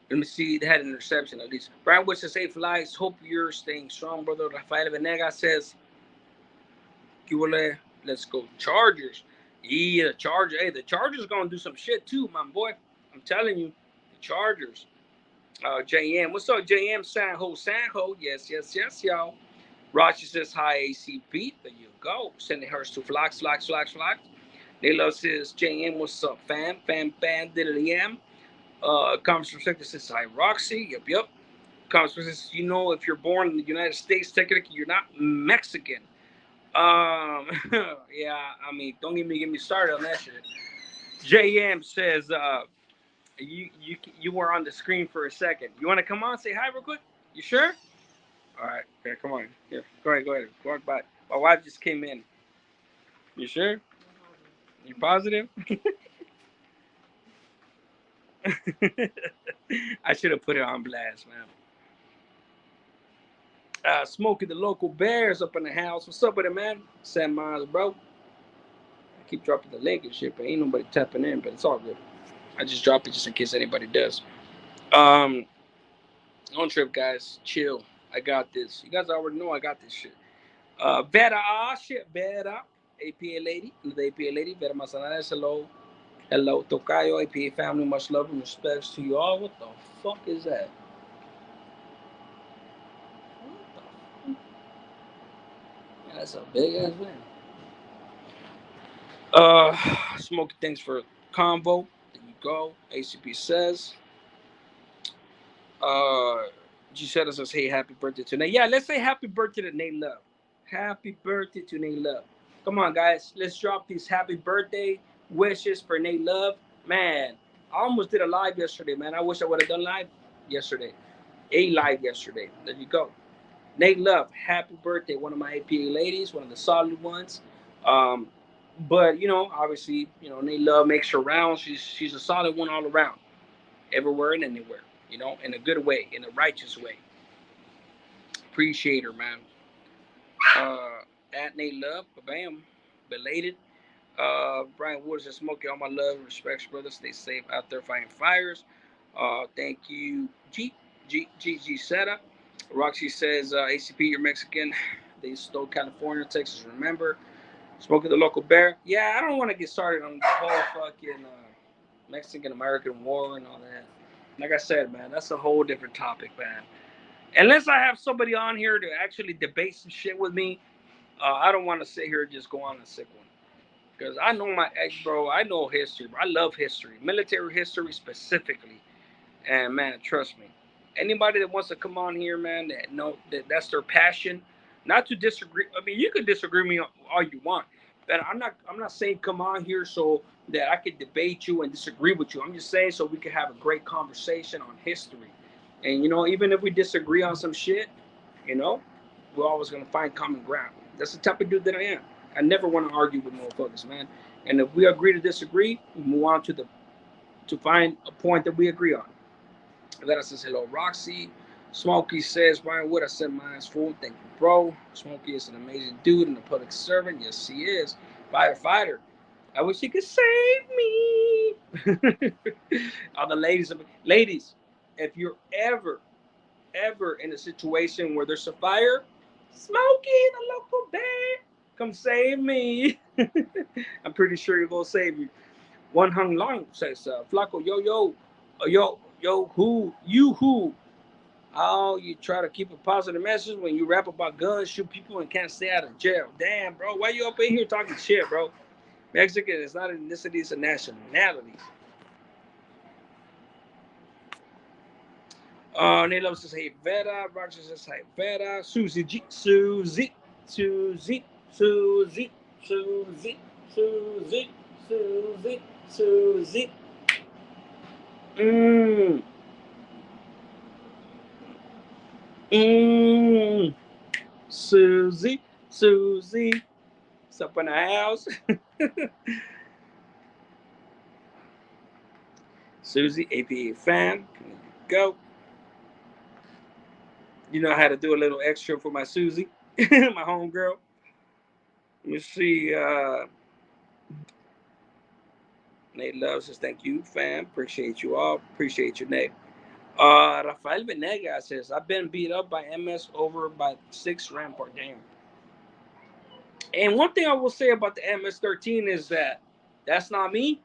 let me see. They had an interception at least. Brian Wood says, hey, Flies, hope you're staying strong, brother. Rafael Venegas says, let's go Chargers. Yeah, the Chargers. Hey, the Chargers going to do some shit too, my boy. I'm telling you. The Chargers. JM. What's up, JM? Sanho. Yes, y'all. Rashi says, hi, ACP. There you go. Sending hers to Flox. Nayla says, JM, what's up, fam? Fam, diddly am. Commerce Perspective says, hi, Roxy. Yep. Commerce Perspective says, if you're born in the United States, technically you're not Mexican. Yeah, I mean, don't get me started on that shit. JM says, you were on the screen for a second. You want to come on, say hi real quick? You sure? All right, okay, come on. Here, go ahead. Walk by. My wife just came in. You sure? You positive? I should have put it on blast, man. Smokey the local bears up in the house. What's up with it, man? Sam Miles, bro. I keep dropping the link and shit, but ain't nobody tapping in, but it's all good. I just drop it just in case anybody does. On trip, guys. Chill. I got this. You guys already know I got this shit. Vera. APA lady. The APA lady. Vera Manzanares. Hello. Tocayo. APA family. Much love and respects to you all. What the fuck is that? Yeah, that's a big ass man. Smokey, thanks for convo. There you go. ACP says. Gisetta says, hey, happy birthday to Nate. Yeah, let's say happy birthday to Nate Love. Happy birthday to Nate Love. Come on, guys. Let's drop these happy birthday wishes for Nate Love. Man, I almost did a live yesterday, man. I wish I would have done live yesterday. A live yesterday. There you go. Nate Love, happy birthday. One of my APA ladies, one of the solid ones. But, obviously, Nate Love makes her rounds. She's a solid one all around. Everywhere and anywhere. In a good way, in a righteous way. Appreciate her, man. At Nate Love, bam, belated. Brian Woods and Smokey, all my love and respects, brother. Stay safe out there fighting fires. Thank you, G setup. Roxy says, ACP, you're Mexican. They stole California, Texas. Remember, Smoking the local bear. Yeah, I don't want to get started on the whole fucking Mexican American war and all that. Like I said, man, that's a whole different topic, man. Unless I have somebody on here to actually debate some shit with me, I don't want to sit here and just go on a sick one. Because I know my ex, bro. I know history. Bro. I love history, military history specifically. And man, trust me, anybody that wants to come on here, man, that's their passion. Not to disagree. I mean, you can disagree with me all you want, but I'm not saying come on here so that I could debate you and disagree with you. I'm just saying so we can have a great conversation on history. And even if we disagree on some shit, you know, we're always gonna find common ground. That's the type of dude that I am. I never want to argue with motherfuckers, man. And if we agree to disagree, we move on to find a point that we agree on. Vera says hello, Roxy. Smokey says, Brian Wood, I said mine's full. Thank you, bro. Smokey is an amazing dude and a public servant. Yes, he is. Firefighter. I wish he could save me. All the ladies, if you're ever in a situation where there's a fire, Smokey, the local band, come save me. I'm pretty sure he will save you. One Hung Long says, Flaco, who, you who? How you try to keep a positive message when you rap about guns, shoot people, and can't stay out of jail? Damn, bro, why you up in here talking shit, bro? Mexican is not an ethnicity, it's a nationality. Nilo says, hey, Vera. Roger says, hey, Vera. Susie G. Susie. Susie. Susie. Susie. Susie. Susie. Susie. Mmm. Mmm. Susie. Susie. What's up in the house? Susie, APA fan. Go. You know how to do a little extra for my Susie, my homegirl. Let me see. Nate Love says, thank you, fam. Appreciate you all. Appreciate you, Nate. Rafael Venegas says, I've been beat up by MS over by 6 Rampart. Damn. And one thing I will say about the MS-13 is that that's not me.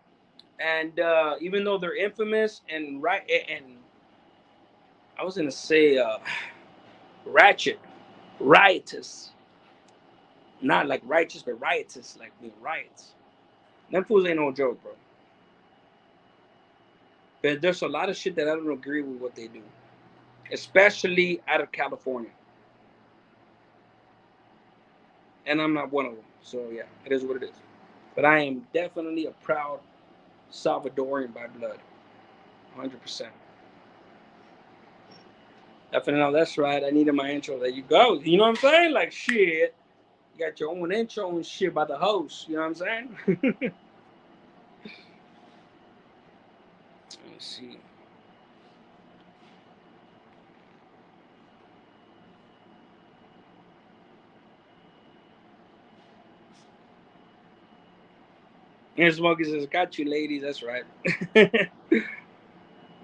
And even though they're infamous and I was going to say ratchet, riotous. Not like righteous, but riotous, like being riots. Them fools ain't no joke, bro. But there's a lot of shit that I don't agree with what they do, especially out of California. And I'm not one of them. So yeah, it is what it is. But I am definitely a proud Salvadorian by blood, 100%. Definitely, that's right. I needed my intro. There you go. You know what I'm saying? Like shit, you got your own intro and shit by the host. You know what I'm saying? Let me see. And Smokey says, got you, ladies. That's right.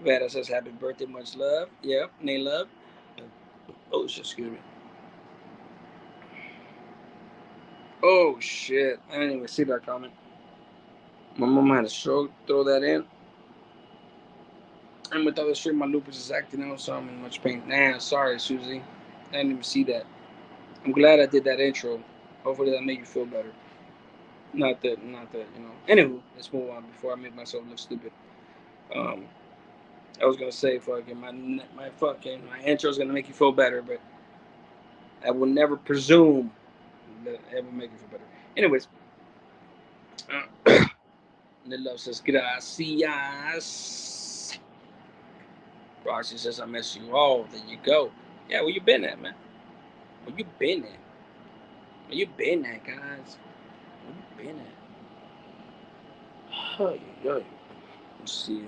Vera says, happy birthday, much love. Yep, Nate love. Oh, excuse me. Oh, shit. I didn't even see that comment. My mom had a stroke. Throw that in. And with other shit, my lupus is acting out, so I'm in much pain. Nah, sorry, Susie. I didn't even see that. I'm glad I did that intro. Hopefully that made you feel better. Not that, you know. Anywho, let's move on before I make myself look stupid. I was gonna say fucking my intro is gonna make you feel better, but I will never presume that it will make you feel better. Anyways, the love says gracias. Roxy says I miss you all. There you go. Yeah, where you been at, man? Where you been at? Where you been at, guys? Where you been at? Oh, yeah. Let's see.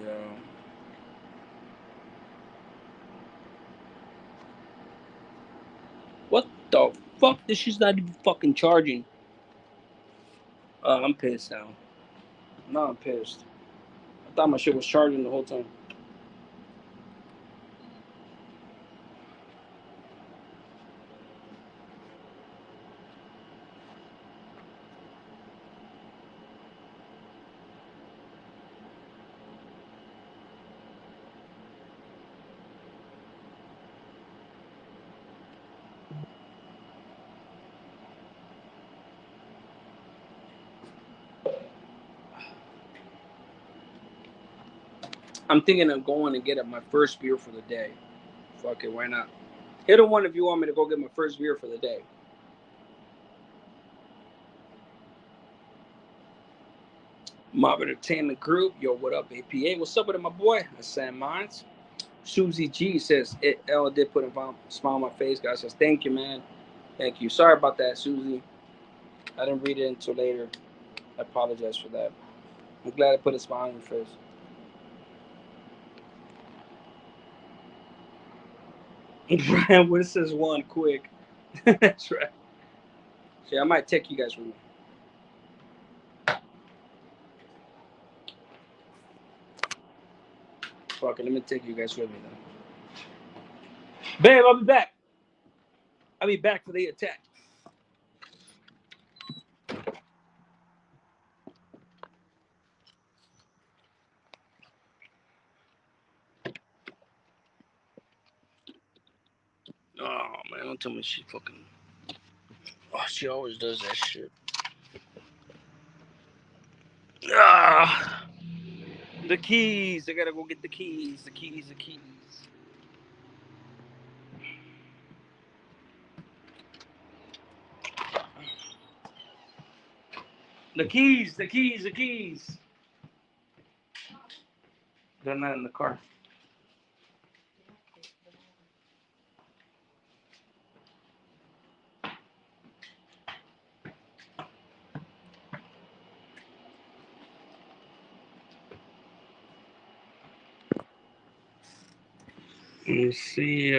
What the fuck? This shit's not even fucking charging. I'm pissed now. No, I'm pissed. I thought my shit was charging the whole time. I'm thinking of going and getting my first beer for the day. Fuck it, why not? Hit a one if you want me to go get my first beer for the day. Mob Entertainment Group, yo, what up, APA? What's up with it, my boy? That's Sam Mines. Susie G says, Ella did put a smile on my face. Guys says, thank you, man. Thank you. Sorry about that, Susie. I didn't read it until later. I apologize for that. I'm glad I put a smile on your face. Brian Wood says one quick. That's right. See, I might take you guys with me. Fuck it, let me take you guys with me then. Babe, I'll be back. I'll be back for the attack. Oh man, don't tell me she fucking. Oh, she always does that shit. Ah, the keys. I gotta go get the keys. The keys. The keys. The keys. The keys. The keys. They're not in the car. Let me see.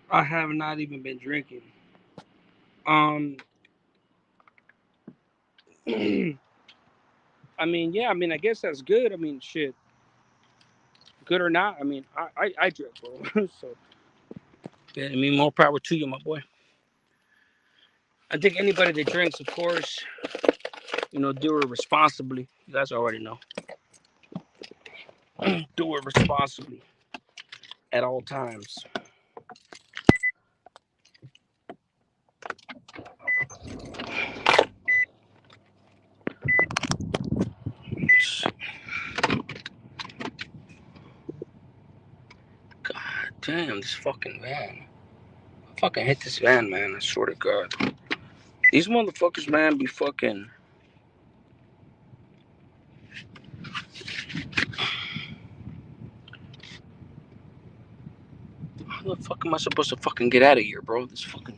I have not even been drinking. Um. I mean, yeah. I mean, I guess that's good. I mean, shit. Good or not. I mean, I drink, bro. So yeah. I mean, more power to you, my boy. I think anybody that drinks, of course, do it responsibly. You guys already know. Do it responsibly at all times. God damn, this fucking van. I fucking hate this van, man. I swear to God. These motherfuckers, man, be fucking. How the fuck am I supposed to fucking get out of here, bro? This fucking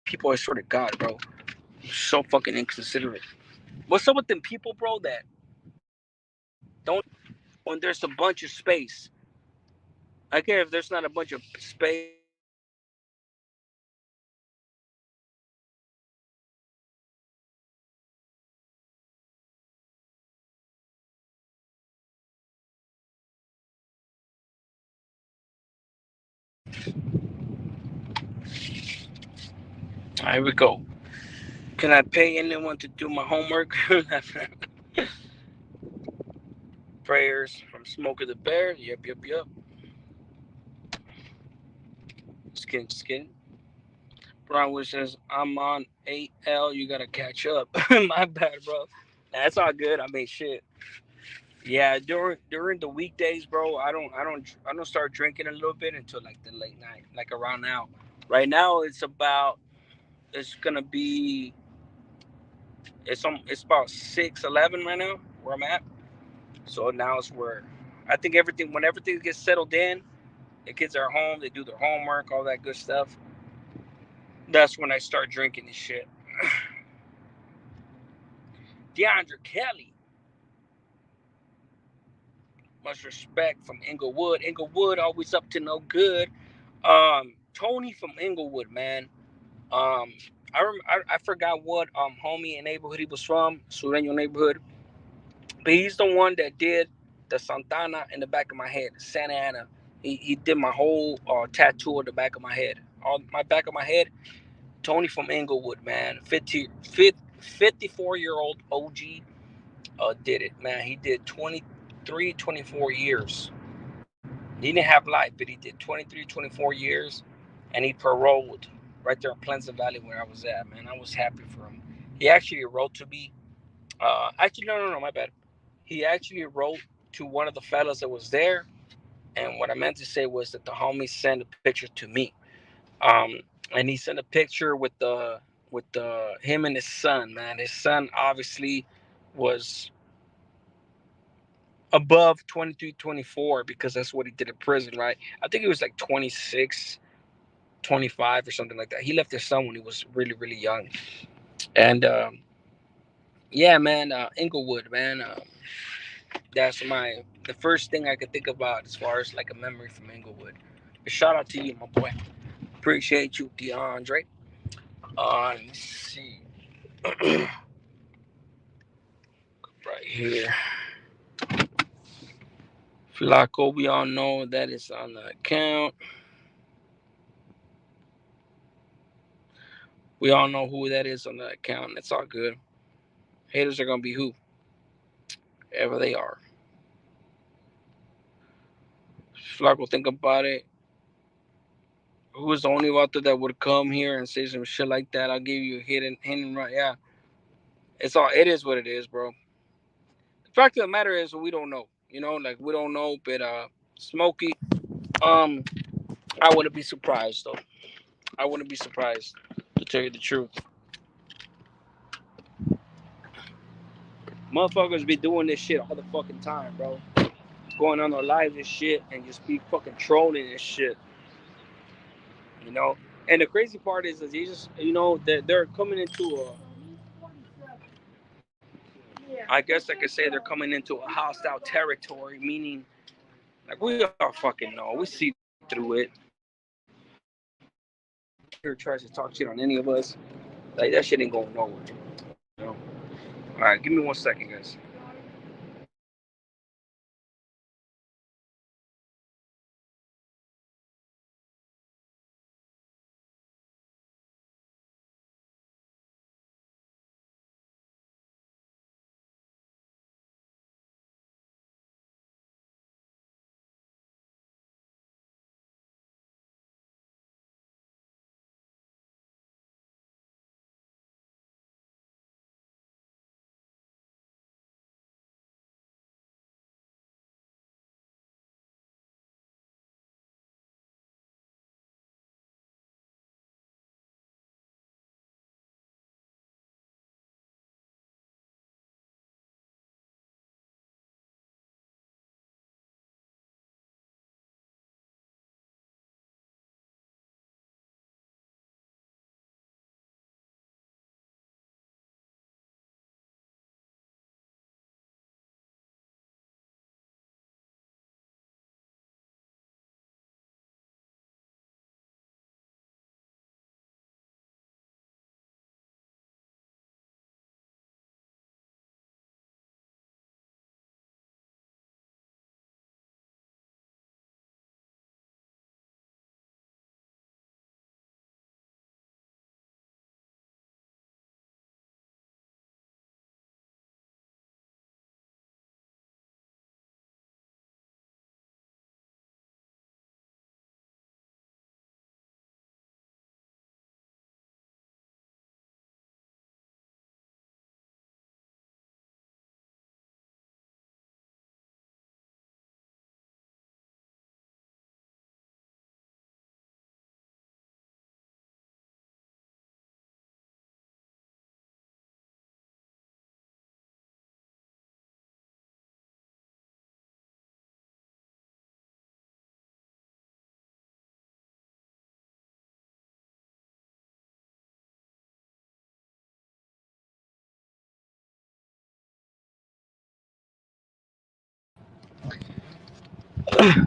people, I swear to God, bro. So fucking inconsiderate. What's up with them people, bro, that don't, when there's a bunch of space? I care if there's not a bunch of space. Here we go. Can I pay anyone to do my homework? Prayers from Smoker the Bear. Yep, yep, yep. Skin. Brian says, I'm on 8L. You gotta catch up. My bad, bro. That's all good. I mean, shit. Yeah, during the weekdays, bro, I don't start drinking a little bit until like the late night, like around now. Right now, it's gonna be it's about 6:11 right now where I'm at. So now it's where I think when everything gets settled in, the kids are home, they do their homework, all that good stuff. That's when I start drinking this shit. DeAndre Kelly, much respect from Inglewood. Inglewood always up to no good. Tony from Inglewood, man. Um, I forgot what homie and neighborhood he was from, Sureño neighborhood, but he's the one that did the Santana in the back of my head, Santa Ana. He did my whole tattoo on the back of my head, on my back of my head. Tony from Inglewood, man, 54-year-old OG, did it, man. He did 23, 24 years. He didn't have life, but he did 23, 24 years, and he paroled right there in Pleasant Valley where I was at, man. I was happy for him. He actually wrote to me. Actually, no, my bad. He actually wrote to one of the fellas that was there, and what I meant to say was that the homie sent a picture to me. Um, and he sent a picture with the him and his son, man. His son obviously was above 23, 24 because that's what he did in prison, right? I think he was like 26, 25 or something like that. He left his son when he was really, really young. And yeah, man, Inglewood, man. That's the first thing I could think about as far as like a memory from Inglewood. But shout out to you, my boy. Appreciate you, DeAndre. Let me see. here. Flaco, we all know that is on the account. We all know who that is on the account. It's all good. Haters are gonna be who, ever they are. Flaco, think about it. Who was the only author that would come here and say some shit like that? I'll give you a hit and run. Yeah, it's all. It is what it is, bro. The fact of the matter is, we don't know. You know, like we don't know. But Smokey, um, I wouldn't be surprised though. I wouldn't be surprised to tell you the truth. Motherfuckers be doing this shit all the fucking time, bro. Going on their lives and shit, and just be fucking trolling and shit. You know. And the crazy part is they just, they're coming into a. I guess I could say they're coming into a hostile territory, meaning like we all fucking know, we see through it. Here tries to talk shit on any of us, like that shit ain't going nowhere. You know. All right, give me 1 second, guys.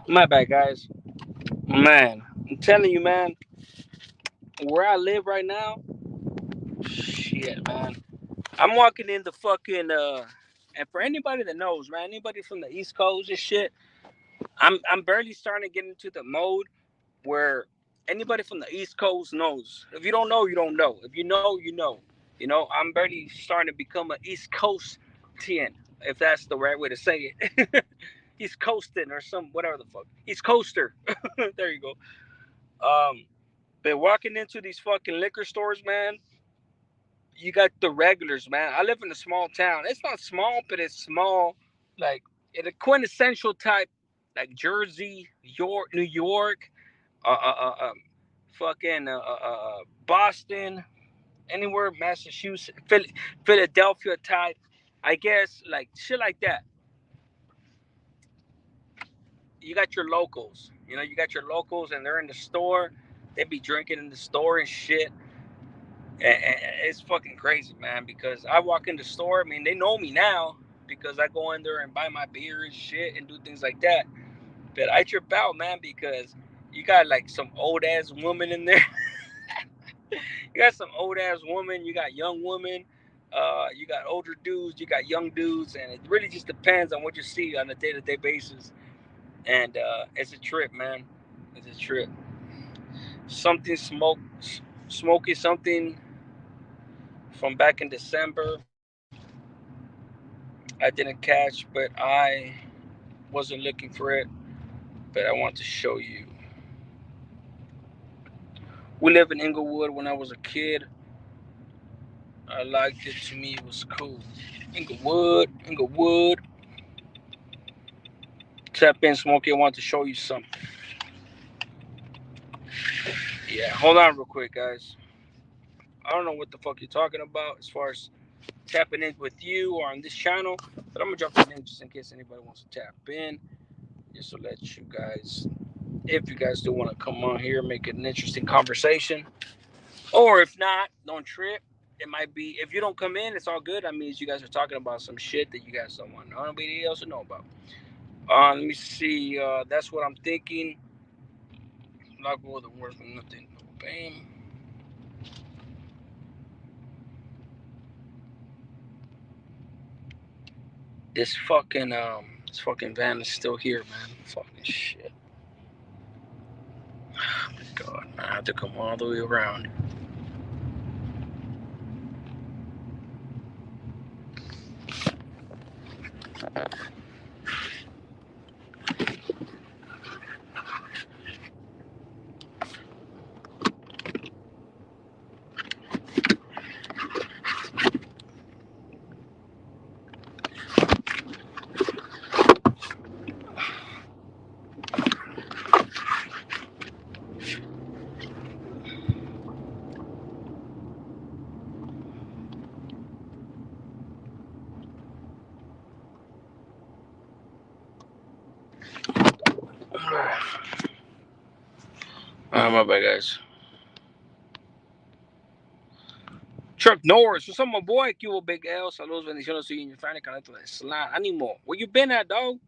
My bad, guys. Man, I'm telling you, man, where I live right now, shit, man. I'm walking in the fucking and for anybody that knows, man, anybody from the East Coast and shit, I'm barely starting to get into the mode where anybody from the East Coast knows. If you don't know, you don't know. If you know, you know. You know, I'm barely starting to become an East Coast TN, if that's the right way to say it. East Coasting or some whatever the fuck. East Coaster. There you go. But walking into these fucking liquor stores, man, you got the regulars, man. I live in a small town. It's not small, but it's small, like in a quintessential type, like Jersey, York, New York, uh, uh, uh, um, fucking Boston, anywhere, Massachusetts, Philadelphia type. I guess like shit like that. You got your locals. You know, you got your locals, and they're in the store. They be drinking in the store and shit. And it's fucking crazy, man. Because I walk in the store. I mean, they know me now because I go in there and buy my beer and shit and do things like that. But I trip out, man, because you got like some old ass woman in there. You got some old ass woman. You got young women. You got older dudes, you got young dudes, and it really just depends on what you see on a day-to-day basis. And it's a trip, man. It's a trip. Something smoky, something from back in December. I didn't catch, but I wasn't looking for it. But I want to show you. We live in Inglewood. When I was a kid, I liked it. To me, it was cool. Inglewood. Tap in, Smokey. I want to show you something. Yeah, hold on real quick, guys. I don't know what the fuck you're talking about as far as tapping in with you or on this channel, but I'm gonna drop it in just in case anybody wants to tap in, just to let you guys, if you guys do want to come on here, make it an interesting conversation, or if not, don't trip. It might be, if you don't come in, it's all good. That means you guys are talking about some shit that you guys don't want nobody else to know about. Let me see. That's what I'm thinking. Not go the words from nothing. Bam. This fucking van is still here, man. Fucking shit. Oh my god, man. I have to come all the way around. My bad, guys. Chuck Norris, what's up, my boy? Cubo Big L. Saludos, bendiciones, soy your fan, canal de Slide. Ánimo. Where you been at, dog?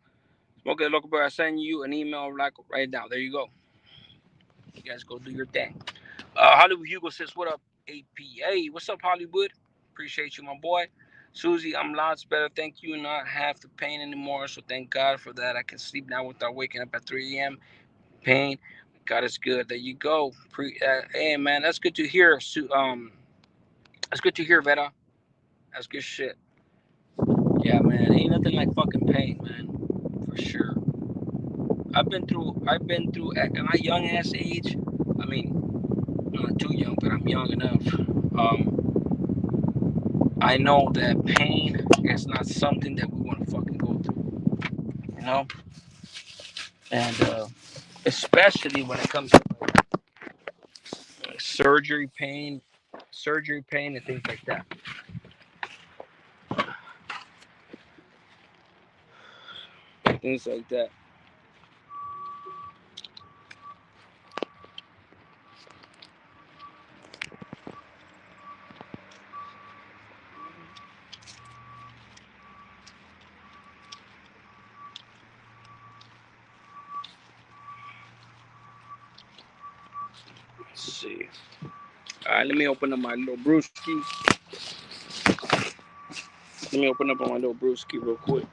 Okay, local boy, I send you an email right now. There you go. You guys go do your thing. Hollywood Hugo says, what up, APA? What's up, Hollywood? Appreciate you, my boy. Susie, I'm lots better. Thank you. Not have the pain anymore. So thank God for that. I can sleep now without waking up at 3 a.m. Pain. God is good. There you go. Hey, man, that's good to hear. That's good to hear, Vera. That's good shit. Yeah, man. Ain't nothing like fucking pain, man. For sure. I've been through at my young ass age. I mean, I'm not too young, but I'm young enough. I know that pain is not something that we want to fucking go through, you know? And especially when it comes to like, surgery pain, and things like that. Things like that. Let's see. All right, let me open up my little brewski. Let me open up on my little brewski real quick.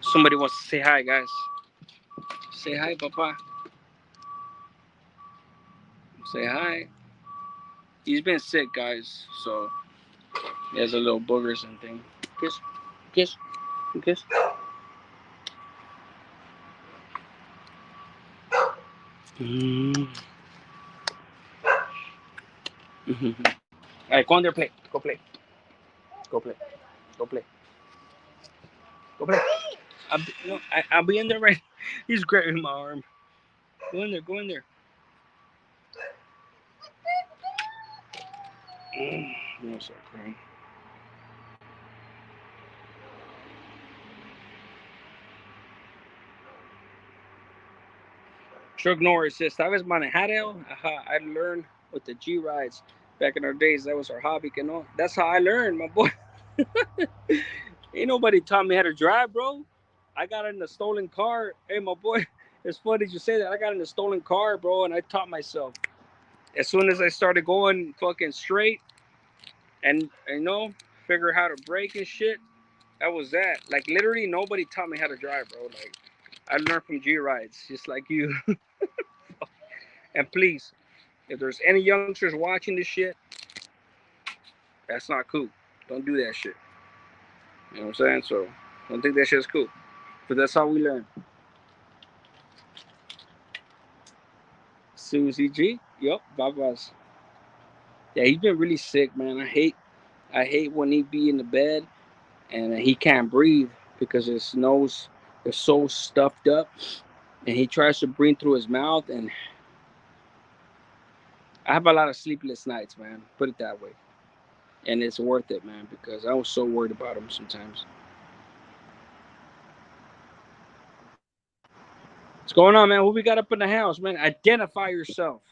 Somebody wants to say hi, guys. Say hi, Papa. Say hi. He's been sick, guys, so he has a little boogers and thing. Kiss, kiss, kiss. Mm. All right, go on there, play. Go play. Go play. Go play. Go play. I'll be in there right. He's grabbing my arm. Go in there. Go in there. No, so crying. Chuck Norris says, ¿Sabes manejar, El? I learned with the G rides back in our days. That was our hobby, you know. That's how I learned, my boy. Ain't nobody taught me how to drive, bro. I got in a stolen car. Hey, my boy, it's funny you say that. I got in a stolen car, bro, and I taught myself. As soon as I started going fucking straight and figure how to brake and shit, that was that. Like literally, nobody taught me how to drive, bro. Like I learned from G rides, just like you. And please, if there's any youngsters watching this shit, that's not cool. Don't do that shit. You know what I'm saying? So don't think that shit's cool. But that's how we learn. Susie G. Yup, Babas. Yeah, he's been really sick, man. I hate when he be in the bed and he can't breathe because his nose is so stuffed up, and he tries to breathe through his mouth. And I have a lot of sleepless nights, man. Put it that way. And it's worth it, man, because I was so worried about him sometimes. What's going on, man? What we got up in the house, man? Identify yourself.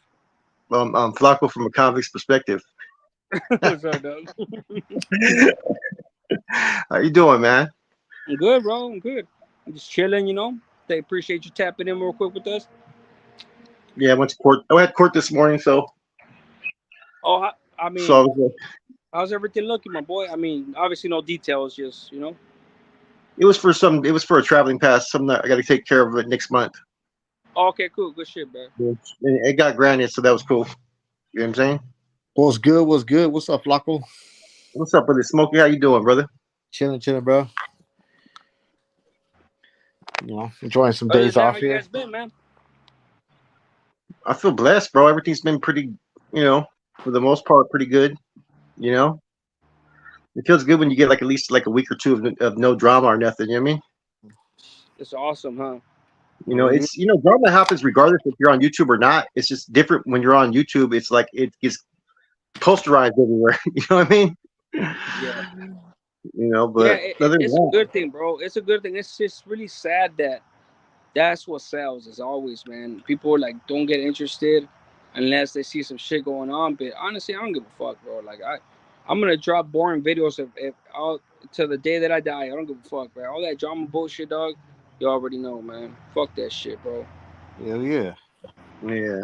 Flacco from a convict's perspective. What's up, Doug? How you doing, man? I'm good, bro. I'm good. I'm just chilling, They appreciate you tapping in real quick with us. Yeah, I went to court. I had court this morning, so Oh, I mean, so I was, how's everything looking, my boy? I mean, obviously no details, just it was for some. It was for a traveling pass. Something that I got to take care of it next month. Oh, okay, cool, good shit, bro. And it got granted, so that was cool. You know what I'm saying? What's good? What's good? What's up, Flacco? What's up, brother Smokey? How you doing, brother? Chilling, bro. Enjoying some Other than days that, how off you here. guys been, man? I feel blessed, bro. Everything's been pretty, for the most part, pretty good. You know, it feels good when you get like at least like a week or two of no drama or nothing. You know what I mean? It's awesome, huh? Mhm. It's drama happens regardless if you're on YouTube or not. It's just different when you're on YouTube. It's like it gets posterized everywhere. You know what I mean? Yeah, yeah. But other than It's a that, good thing, bro. It's a good thing. It's just really sad that that's what sells, as always, man. People like don't get interested unless they see some shit going on. But honestly, I don't give a fuck, bro. Like I'm gonna drop boring videos if I'll till the day that I die. I don't give a fuck, bro. All that drama bullshit, dog. You already know, man. Fuck that shit, bro. Hell yeah. yeah.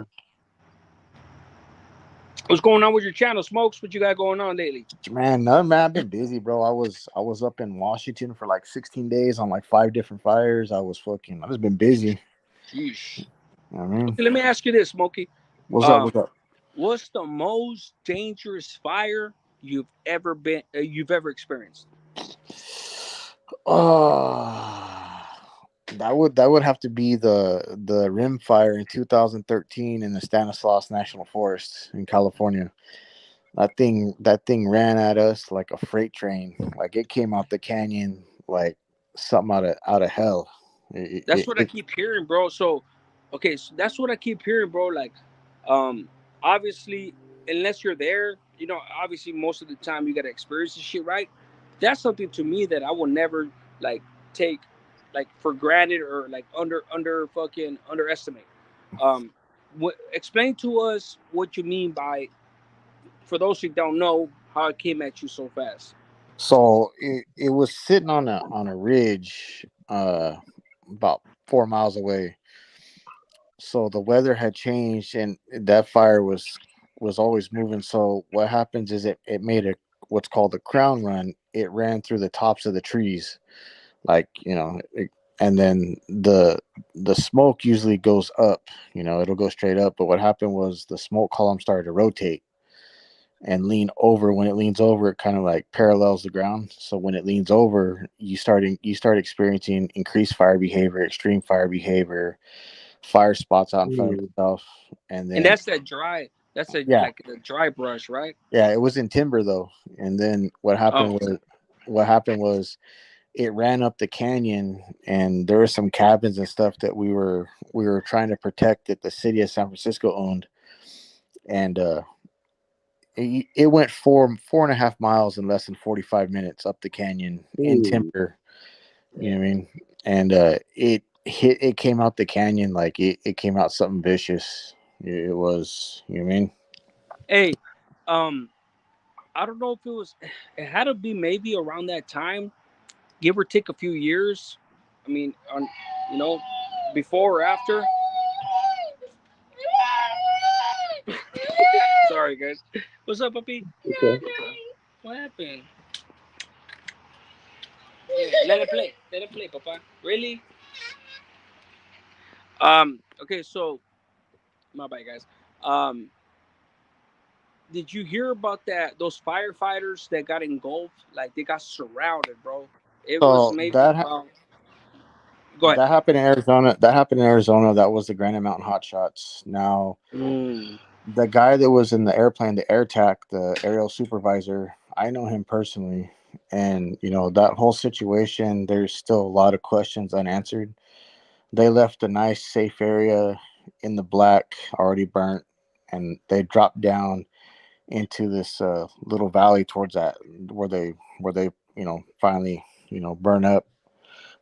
What's going on with your channel, Smokes? What you got going on lately? Man, no, man, I've been busy, bro. I was up in Washington for like 16 days on like 5 different fires. I just been busy. Sheesh. You know what I mean? Okay, let me ask you this, Smokey. What's up? Um, What's up? what's the most dangerous fire you've ever experienced? Oh, that would have to be the rim fire in 2013 in the Stanislaus National Forest in California. That thing ran at us like a freight train. Like it came out the canyon like something out of hell. That's what I keep hearing, bro. So, okay, so that's what I keep hearing, bro. Like, um, obviously, unless you're there, obviously most of the time you gotta experience this shit, right? That's something to me that I will never like take like for granted or like under fucking underestimate. Um, explain to us what you mean by, for those who don't know, how it came at you so fast. So it was sitting on a ridge, about 4 miles away. So the weather had changed, and that fire was always moving. So what happens is it made a what's called a crown run. It ran through the tops of the trees, like and then the smoke usually goes up. It'll go straight up. But what happened was the smoke column started to rotate and lean over. When it leans over, it kind of like parallels the ground. So when it leans over, you start experiencing increased fire behavior, extreme fire behavior, fire spots out in front of Mm. itself. And And then that's that dry. That's a yeah, like the dry brush, right? yeah, it was in timber though. And then Oh, what happened was it ran up the canyon, and there were some cabins and stuff that we were trying to protect that the city of San Francisco owned. And it went 4.5 miles in less than 45 minutes up the canyon in Ooh. timber. You know what I mean? And it came out the canyon like it came out something vicious. It was, you know what I mean? hey, um, I don't know if it was. It had to be maybe around that time give or take a few years. I mean, on you know, before or after. Sorry, guys. What's up, puppy? Okay. What happened? Yeah, let it play. Let it play, papa. Really? Okay, so my bad, guys. Um, did you hear about that? Those firefighters that got engulfed, like they got surrounded, bro. It was So maybe that about. Go ahead. that happened in Arizona. That happened in Arizona. That was the Granite Mountain Hotshots. Now, Mm. the guy that was in the airplane, the air tac, the aerial supervisor, I know him personally, and that whole situation. There's still a lot of questions unanswered. They left a nice, safe area in the black, already burnt, and they dropped down into this little valley towards that where they finally burn up.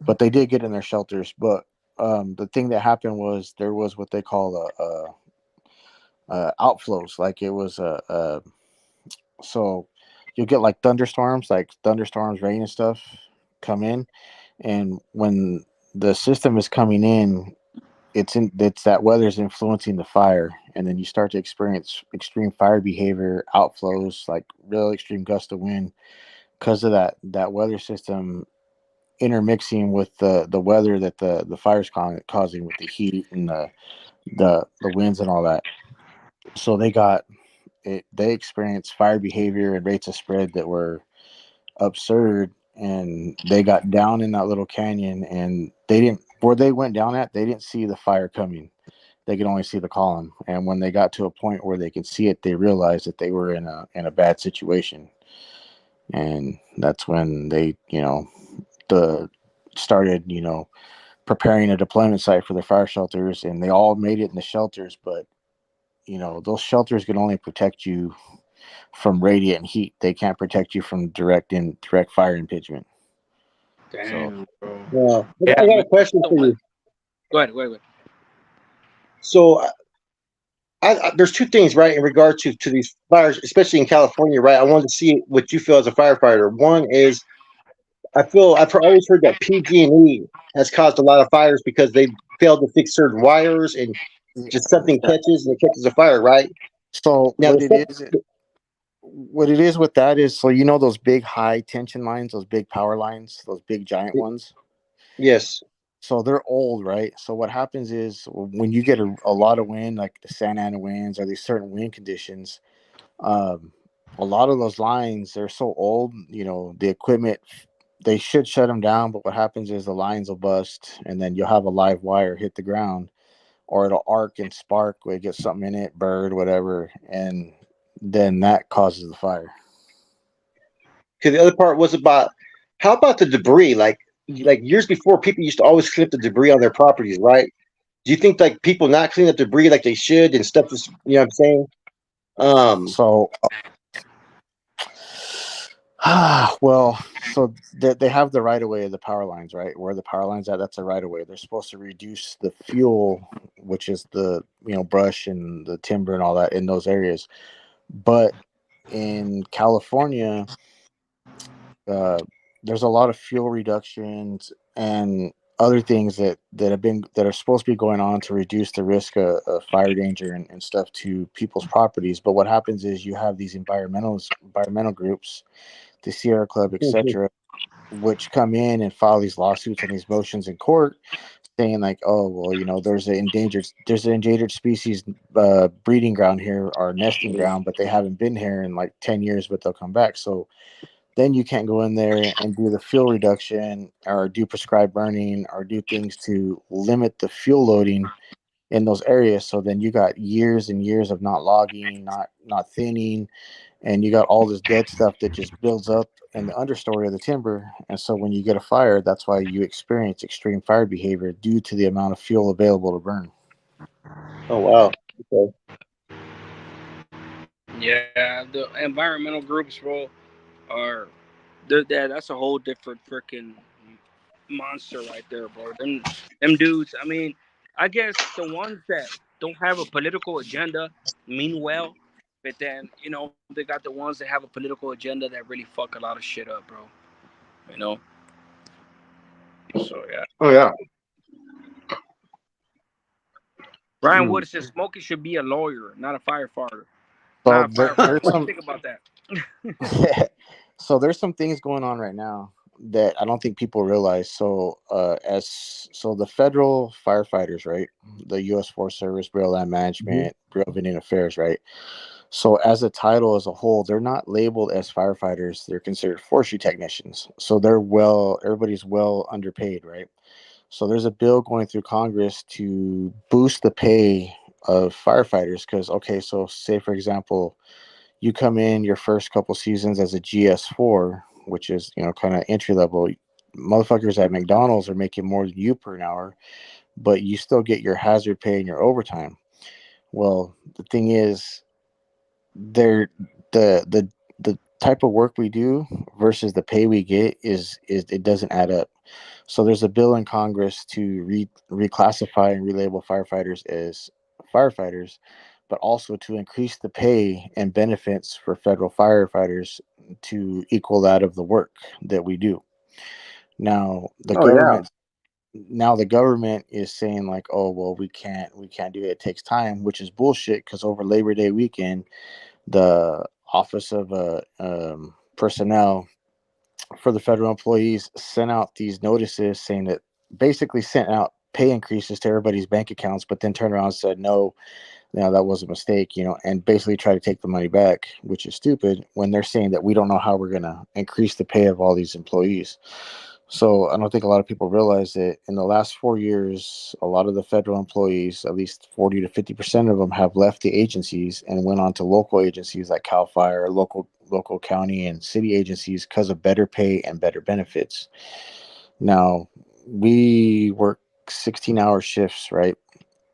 But they did get in their shelters. But the thing that happened was there was what they call a outflows. Like it was so you'll get like thunderstorms, rain and stuff come in, and when the system is coming in, it's that weather's influencing the fire, and then you start to experience extreme fire behavior, outflows, like real extreme gust of wind because of that weather system intermixing with the weather that the fire's causing with the heat and the winds and all that. So they experienced fire behavior and rates of spread that were absurd, and they got down in that little canyon, and they didn't where they went down at, they didn't see the fire coming. They could only see the column, and when they got to a point where they could see it, they realized that they were in a bad situation. And that's when they the started preparing a deployment site for the fire shelters, and they all made it in the shelters. But those shelters can only protect you from radiant heat. They can't protect you from direct fire impingement. So Damn, bro. Yeah. I Yeah, got man. a question So for what? you. Go ahead. Go ahead. So, there's two things, right, in regard to these fires, especially in California, right? I wanted to see what you feel as a firefighter. One is always heard that PG&E has caused a lot of fires because they failed to fix certain wires and just something yeah. catches and it catches a fire, right? So Now the what it is with that is, so those big high tension lines, those big power lines, those big giant ones. yes, So they're old, right? So what happens is when you get a lot of wind, like the Santa Ana winds or these certain wind conditions, um, a lot of those lines, they're so old. The equipment, they should shut them down, but what happens is the lines will bust, and then you'll have a live wire hit the ground, or it'll arc and spark where it gets something in it, bird, whatever, and then that causes the fire. because the other part was about how about the debris? Like years before, people used to always clean up the debris on their properties, right? Do you think like people not cleaning up debris like they should and stuff is, what I'm saying? Um, So so they have the right of way of the power lines, right? Where the power lines at, that's a right of way. They're supposed to reduce the fuel, which is the brush and the timber and all that in those areas. But in California, uh, there's a lot of fuel reductions and other things that are supposed to be going on to reduce the risk of fire danger and stuff to people's properties. But what happens is you have these environmental groups, the Sierra Club, mhm. etc., which come in and file these lawsuits and these motions in court, saying like, oh well, there's an endangered species breeding ground here or nesting ground, but they haven't been here in like 10 years, but they'll come back. So then you can't go in there and do the fuel reduction or do prescribed burning or do things to limit the fuel loading in those areas. So then you got years and years of not logging, not thinning, and you got all this dead stuff that just builds up in the understory of the timber. And so when you get a fire, that's why you experience extreme fire behavior due to the amount of fuel available to burn. Oh wow. Okay. Yeah, the environmental groups, bro, are that's a whole different freaking monster right there, bro. Them dudes. I mean, I guess the ones that don't have a political agenda mean well, but then they got the ones that have a political agenda that really fuck a lot of shit up, bro. You know. So yeah. Oh yeah. Ryan Mm. Wood says Smokey should be a lawyer, not a firefighter. So Not a firefighter. there's What do you some think about that? so there's some things going on right now that I don't think people realize. So the federal firefighters, right? The U.S. Forest Service, Bureau of Land Mhm. Management, Bureau of Indian Affairs, right? So as a title as a whole, they're not labeled as firefighters. They're considered forestry technicians. So everybody's well underpaid, right? So there's a bill going through Congress to boost the pay of firefighters because, okay, so say for example, you come in your first couple seasons as a GS4, which is, kind of entry level. Motherfuckers at McDonald's are making more than you per an hour, but you still get your hazard pay and your overtime. Well, the thing is, they're the type of work we do versus the pay we get is it doesn't add up. So there's a bill in Congress to reclassify and relabel firefighters as firefighters, but also to increase the pay and benefits for federal firefighters to equal that of the work that we do. Now the Oh yeah. government now the government is saying like, oh well, we can't do it. It takes time, which is bullshit because over Labor Day weekend, the Office of Personnel for the federal employees sent out these notices saying that basically sent out pay increases to everybody's bank accounts, but then turned around and said, no, that was a mistake, and basically try to take the money back, which is stupid when they're saying that we don't know how we're going to increase the pay of all these employees. So I don't think a lot of people realize that in the last 4 years, a lot of the federal employees, at least 40 to 50% of them, have left the agencies and went on to local agencies like Cal Fire, local county and city agencies because of better pay and better benefits. Now we work 16-hour shifts, right?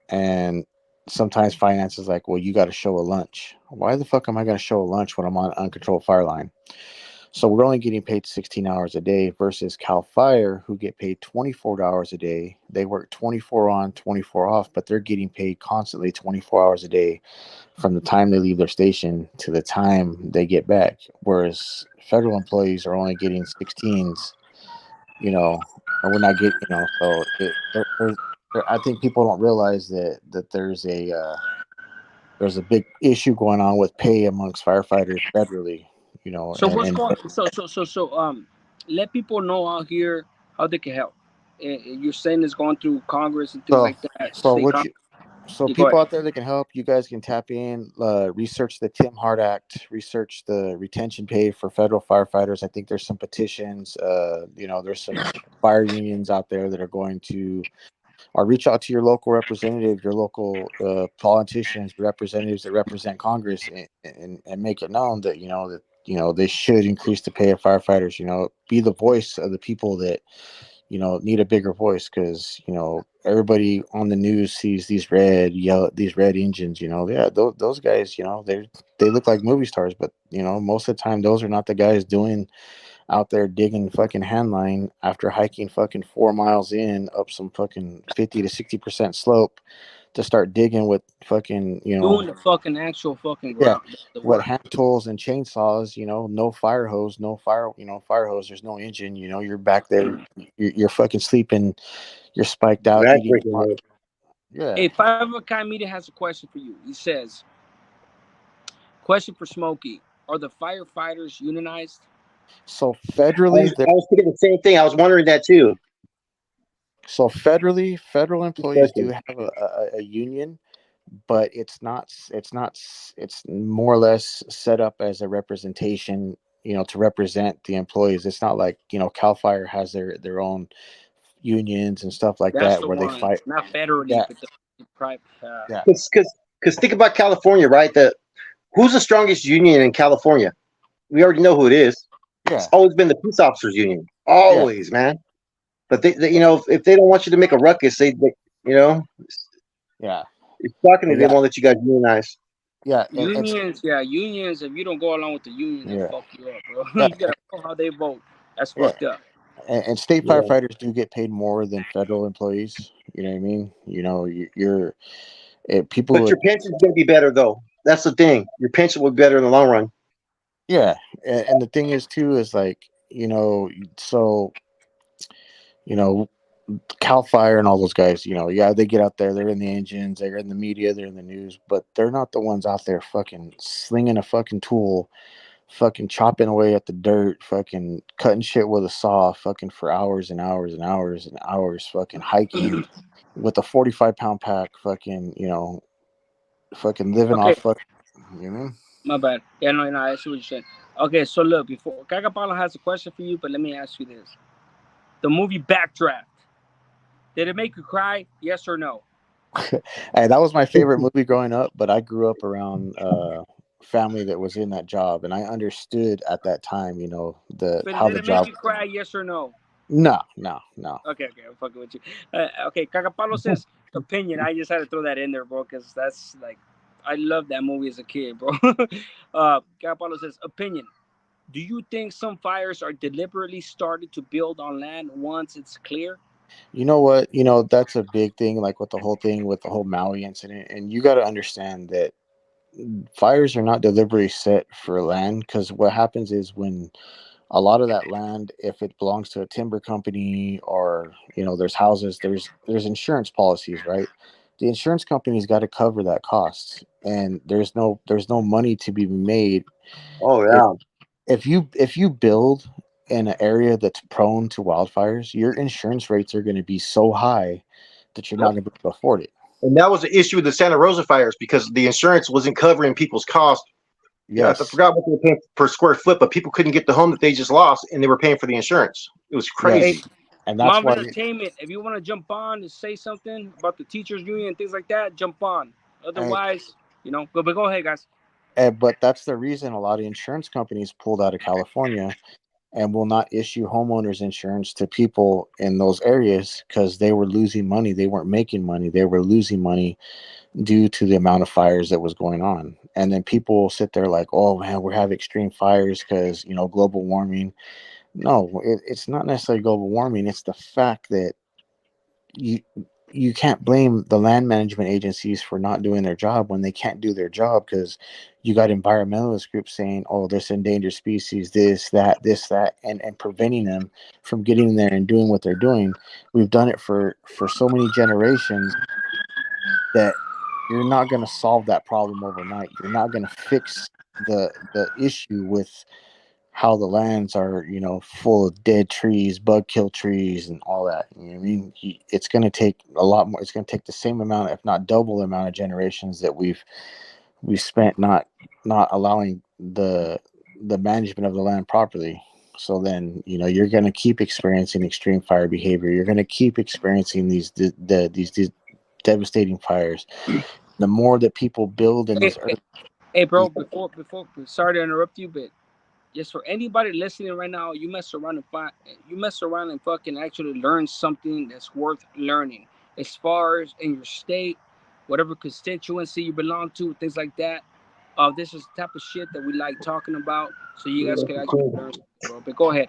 And sometimes finance is like, well, you got to show a lunch. Why the fuck am I going to show a lunch when I'm on uncontrolled fire line? So we're only getting paid 16 hours a day versus Cal Fire, who get paid 24 hours a day. They work 24 on, 24 off, but they're getting paid constantly 24 hours a day from the time they leave their station to the time they get back. Whereas federal employees are only getting 16s, and we're not getting, so I think people don't realize that there's a big issue going on with pay amongst firefighters federally, So what's and going? Let people know out here how they can help. You're saying it's going through Congress and things so like that. so State what Congress. you so You go people ahead. out there that can help, you guys can tap in, research the Tim Hart Act, research the retention pay for federal firefighters. I think there's some petitions, there's some fire unions out there that are going to, or reach out to your local representative, your local politicians, representatives that represent Congress, and make it known that they should increase the pay of firefighters. Be the voice of the people that need a bigger voice, because everybody on the news sees these red engines. Yeah, those guys, they look like movie stars, but most of the time those are not the guys doing out there digging fucking handline after hiking fucking 4 miles in up some fucking 50 to 60% slope to start digging with fucking Doing the fucking actual fucking yeah, ground, the what, work. hand tools and chainsaws, no fire hose, no fire, fire hose, there's no engine, you're back there, you're fucking sleeping, you're spiked out eating Exactly. yeah. Hey, Five of a Kind Media has a question for you. He says, question for Smokey: are the firefighters unionized? So I was, federally I was thinking the same thing. I was wondering that too. federal Good employees do question. have a union, but it's more or less set up as a representation, to represent the employees. It's not like, Cal Fire has their own unions and stuff like That's that the where they one, fight. not federally, Yeah, but the private. yeah, Because think about California, right? Who's the strongest union in California? We already know who it is. It's yeah, always been the police officers union. yeah, Always, man. But they if they don't want you to make a ruckus, you know, yeah, it's shocking but that they yeah, won't let you guys unionize. yeah, Unions, yeah, unions. If you don't go along with the union, they yeah, fuck you up, bro. yeah, You gotta know how they vote. That's yeah. fucked up. And state Yeah. firefighters do get paid more than federal employees. You know what I mean? You're people But would, your pension's going to be better, though. That's the thing. Your pension will be better in the long run. yeah. And the thing is too is like, so You know, Cal Fire and all those guys. You know, yeah, they get out there. They're in the engines. They're in the media. They're in the news. But they're not the ones out there fucking slinging a fucking tool, fucking chopping away at the dirt, fucking cutting shit with a saw, fucking for hours and hours and hours and hours, fucking hiking with a 45-pound pack, fucking, fucking living Okay, off, fucking, you know. my bad. Yeah, no, no, I see what you're saying. Okay, so look, before Cagapalo has a question for you, but let me ask you this: the movie Backdraft, did it make you cry? Yes or no? Hey, that was my favorite movie growing up, but I grew up around family that was in that job, and I understood at that time, the But how did the it make job. you cry? Yes or no? No, no, no. Okay, okay, I'm fucking with you. Okay, Cagapalo says opinion. I just had to throw that in there, bro, because that's like, I loved that movie as a kid, bro. Cagapalo says opinion. Do you think some fires are deliberately started to build on land once it's clear? You know what? That's a big thing, like with the whole thing with the whole Maui incident, and you got to understand that fires are not deliberately set for land because what happens is when a lot of that land, if it belongs to a timber company or there's houses, there's insurance policies, right? The insurance company's got to cover that cost, and there's no money to be made Oh if yeah. if you build in an area that's prone to wildfires. Your insurance rates are going to be so high that you're not Yep. going to be able to afford it. And that was the issue with the Santa Rosa fires because the insurance wasn't covering people's costs. Yeah, I Yes, forgot what they were paying per square foot, but people couldn't get the home that they just lost, and they were paying for the insurance. It was Hey, crazy. yes, and that's Mom why. Entertainment, if you want to jump on and say something about the teachers union and things like that, jump on. Otherwise, but go ahead, guys. But that's the reason a lot of insurance companies pulled out of California and will not issue homeowners insurance to people in those areas because they were losing money. They weren't making money. They were losing money due to the amount of fires that was going on. And then people will sit there like, oh man, we're having extreme fires because, global warming. No, it's not necessarily global warming. It's the fact that you you can't blame the land management agencies for not doing their job when they can't do their job because you got environmentalist groups saying, oh, there's endangered species, this that and preventing them from getting there and doing what they're doing. We've done it for so many generations that you're not going to solve that problem overnight. You're not going to fix the issue with how the lands are, full of dead trees, bug kill trees, and all that. You know what I mean? It's going to take a lot more. It's going to take the same amount, if not double, the amount of generations that we've spent not allowing the management of the land properly. So then, you're going to keep experiencing extreme fire behavior. You're going to keep experiencing these devastating fires. The more that people build in Hey, these hey, earth, hey, these bro, before, sorry to interrupt you, but just for anybody listening right now, you mess around and fucking actually learn something that's worth learning. As far as in your state, whatever constituency you belong to, things like that. This is the type of shit that we like talking about, so you guys can actually learn, bro. But go ahead,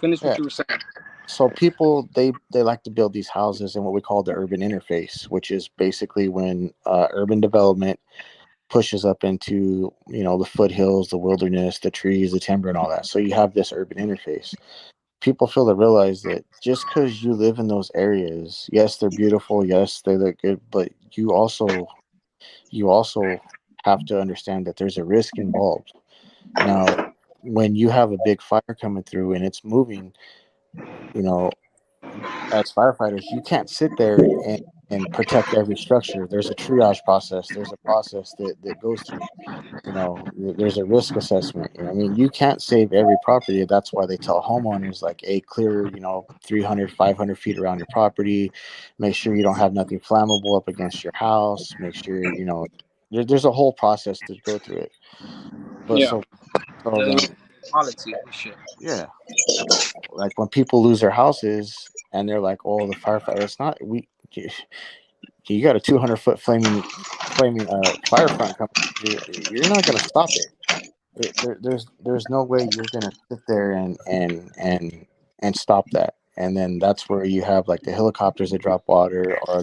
finish what yeah. you were saying. So people they like to build these houses in what we call the urban interface, which is basically when urban development pushes up into the foothills, the wilderness, the trees, the timber, and all that. So you have this urban interface. People fail to realize that just because you live in those areas, yes, they're beautiful, yes, they look good, but you also have to understand that there's a risk involved. Now, when you have a big fire coming through and it's moving, you know, as firefighters, you can't sit there and protect every structure. There's a triage process. There's a process that goes through. There's a risk assessment. I mean, you can't save every property. That's why they tell homeowners like, hey, clear, 300, 500 feet around your property. Make sure you don't have nothing flammable up against your house. Make sure, there's a whole process to go through it. But Yeah, so then, the policy and shit. yeah, like when people lose their houses and they're like, oh, the firefighter, it's not, you got a 200-foot flaming fire front coming. You're not going to stop it. There's no way you're going to sit there and stop that. And then that's where you have like the helicopters that drop water or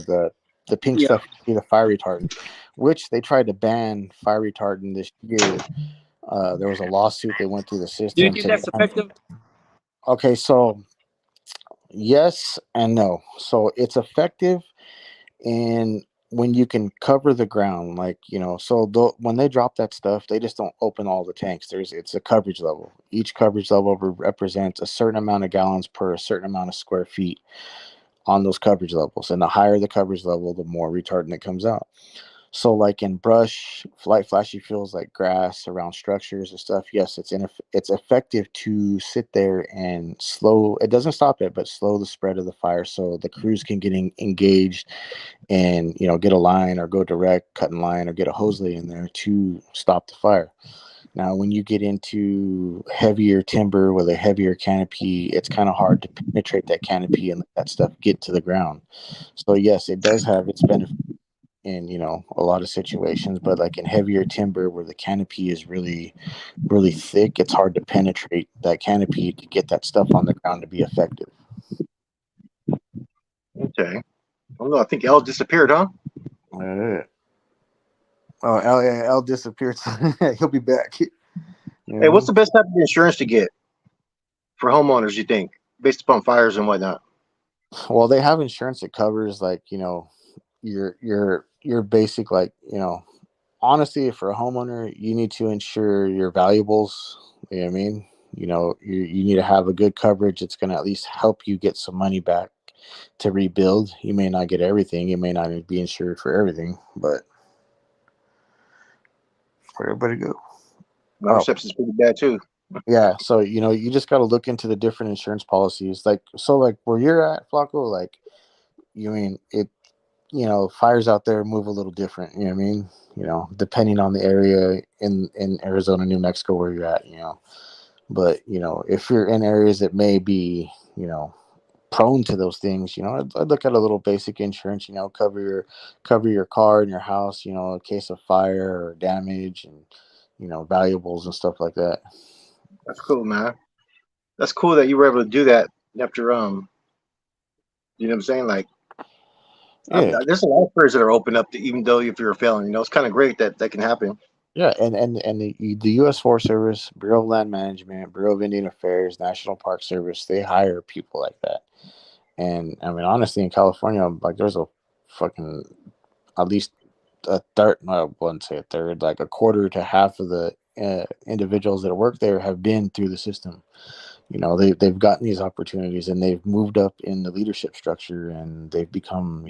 the pink Yeah. stuff, the fire retardant, which they tried to ban fire retardant this year. There was a lawsuit they went through the Do you system think to that's ban. effective? Okay, so Yes and no. So it's effective in when you can cover the ground, like So when they drop that stuff, they just don't open all the tanks. It's a coverage level. Each coverage level represents a certain amount of gallons per a certain amount of square feet on those coverage levels, and the higher the coverage level, the more retardant it comes out. So, like in brush, light flashy fuels like grass around structures and stuff, yes, it's effective to sit there and slow. It doesn't stop it, but slow the spread of the fire, so the crews can get engaged and get a line or go direct, cut in line, or get a hose lay in there to stop the fire. Now, when you get into heavier timber with a heavier canopy, it's kind of hard to penetrate that canopy and let that stuff get to the ground. So, yes, it does have its benefit in a lot of situations, but like in heavier timber where the canopy is really really thick, it's hard to penetrate that canopy to get that stuff on the ground to be effective. Okay. Oh no, I think L disappeared, huh? Oh, L disappeared. He'll be back. Hey, what's the best type of insurance to get for homeowners, you think, based upon fires and whatnot? Well, they have insurance that covers like your basic, like honestly, for a homeowner, you need to insure your valuables. You know what I mean? You need to have a good coverage. It's going to at least help you get some money back to rebuild. You may not get everything. You may not be insured for everything, but where everybody go? My reception's pretty bad too. Yeah, so you just got to look into the different insurance policies. Like where you're at, Flacco, like it. Fires out there move a little different. You know what I mean? Depending on the area in Arizona, New Mexico, where you're at. But if you're in areas that may be prone to those things, I'd look at a little basic insurance. Cover your car and your house. In case of fire or damage, and valuables and stuff like that. That's cool, man. That's cool that you were able to do that after you know what I'm saying? Like, Yeah. there's a lot of careers that are open up to, even though if you're a felon, it's kind of great that can happen. Yeah, and the U.S. Forest Service, Bureau of Land Management, Bureau of Indian Affairs, National Park Service, they hire people like that. And I mean, honestly, in California, like there's a fucking at least a third, I wouldn't say a third, like a quarter to half of the individuals that work there have been through the system. They've gotten these opportunities and they've moved up in the leadership structure and they've become,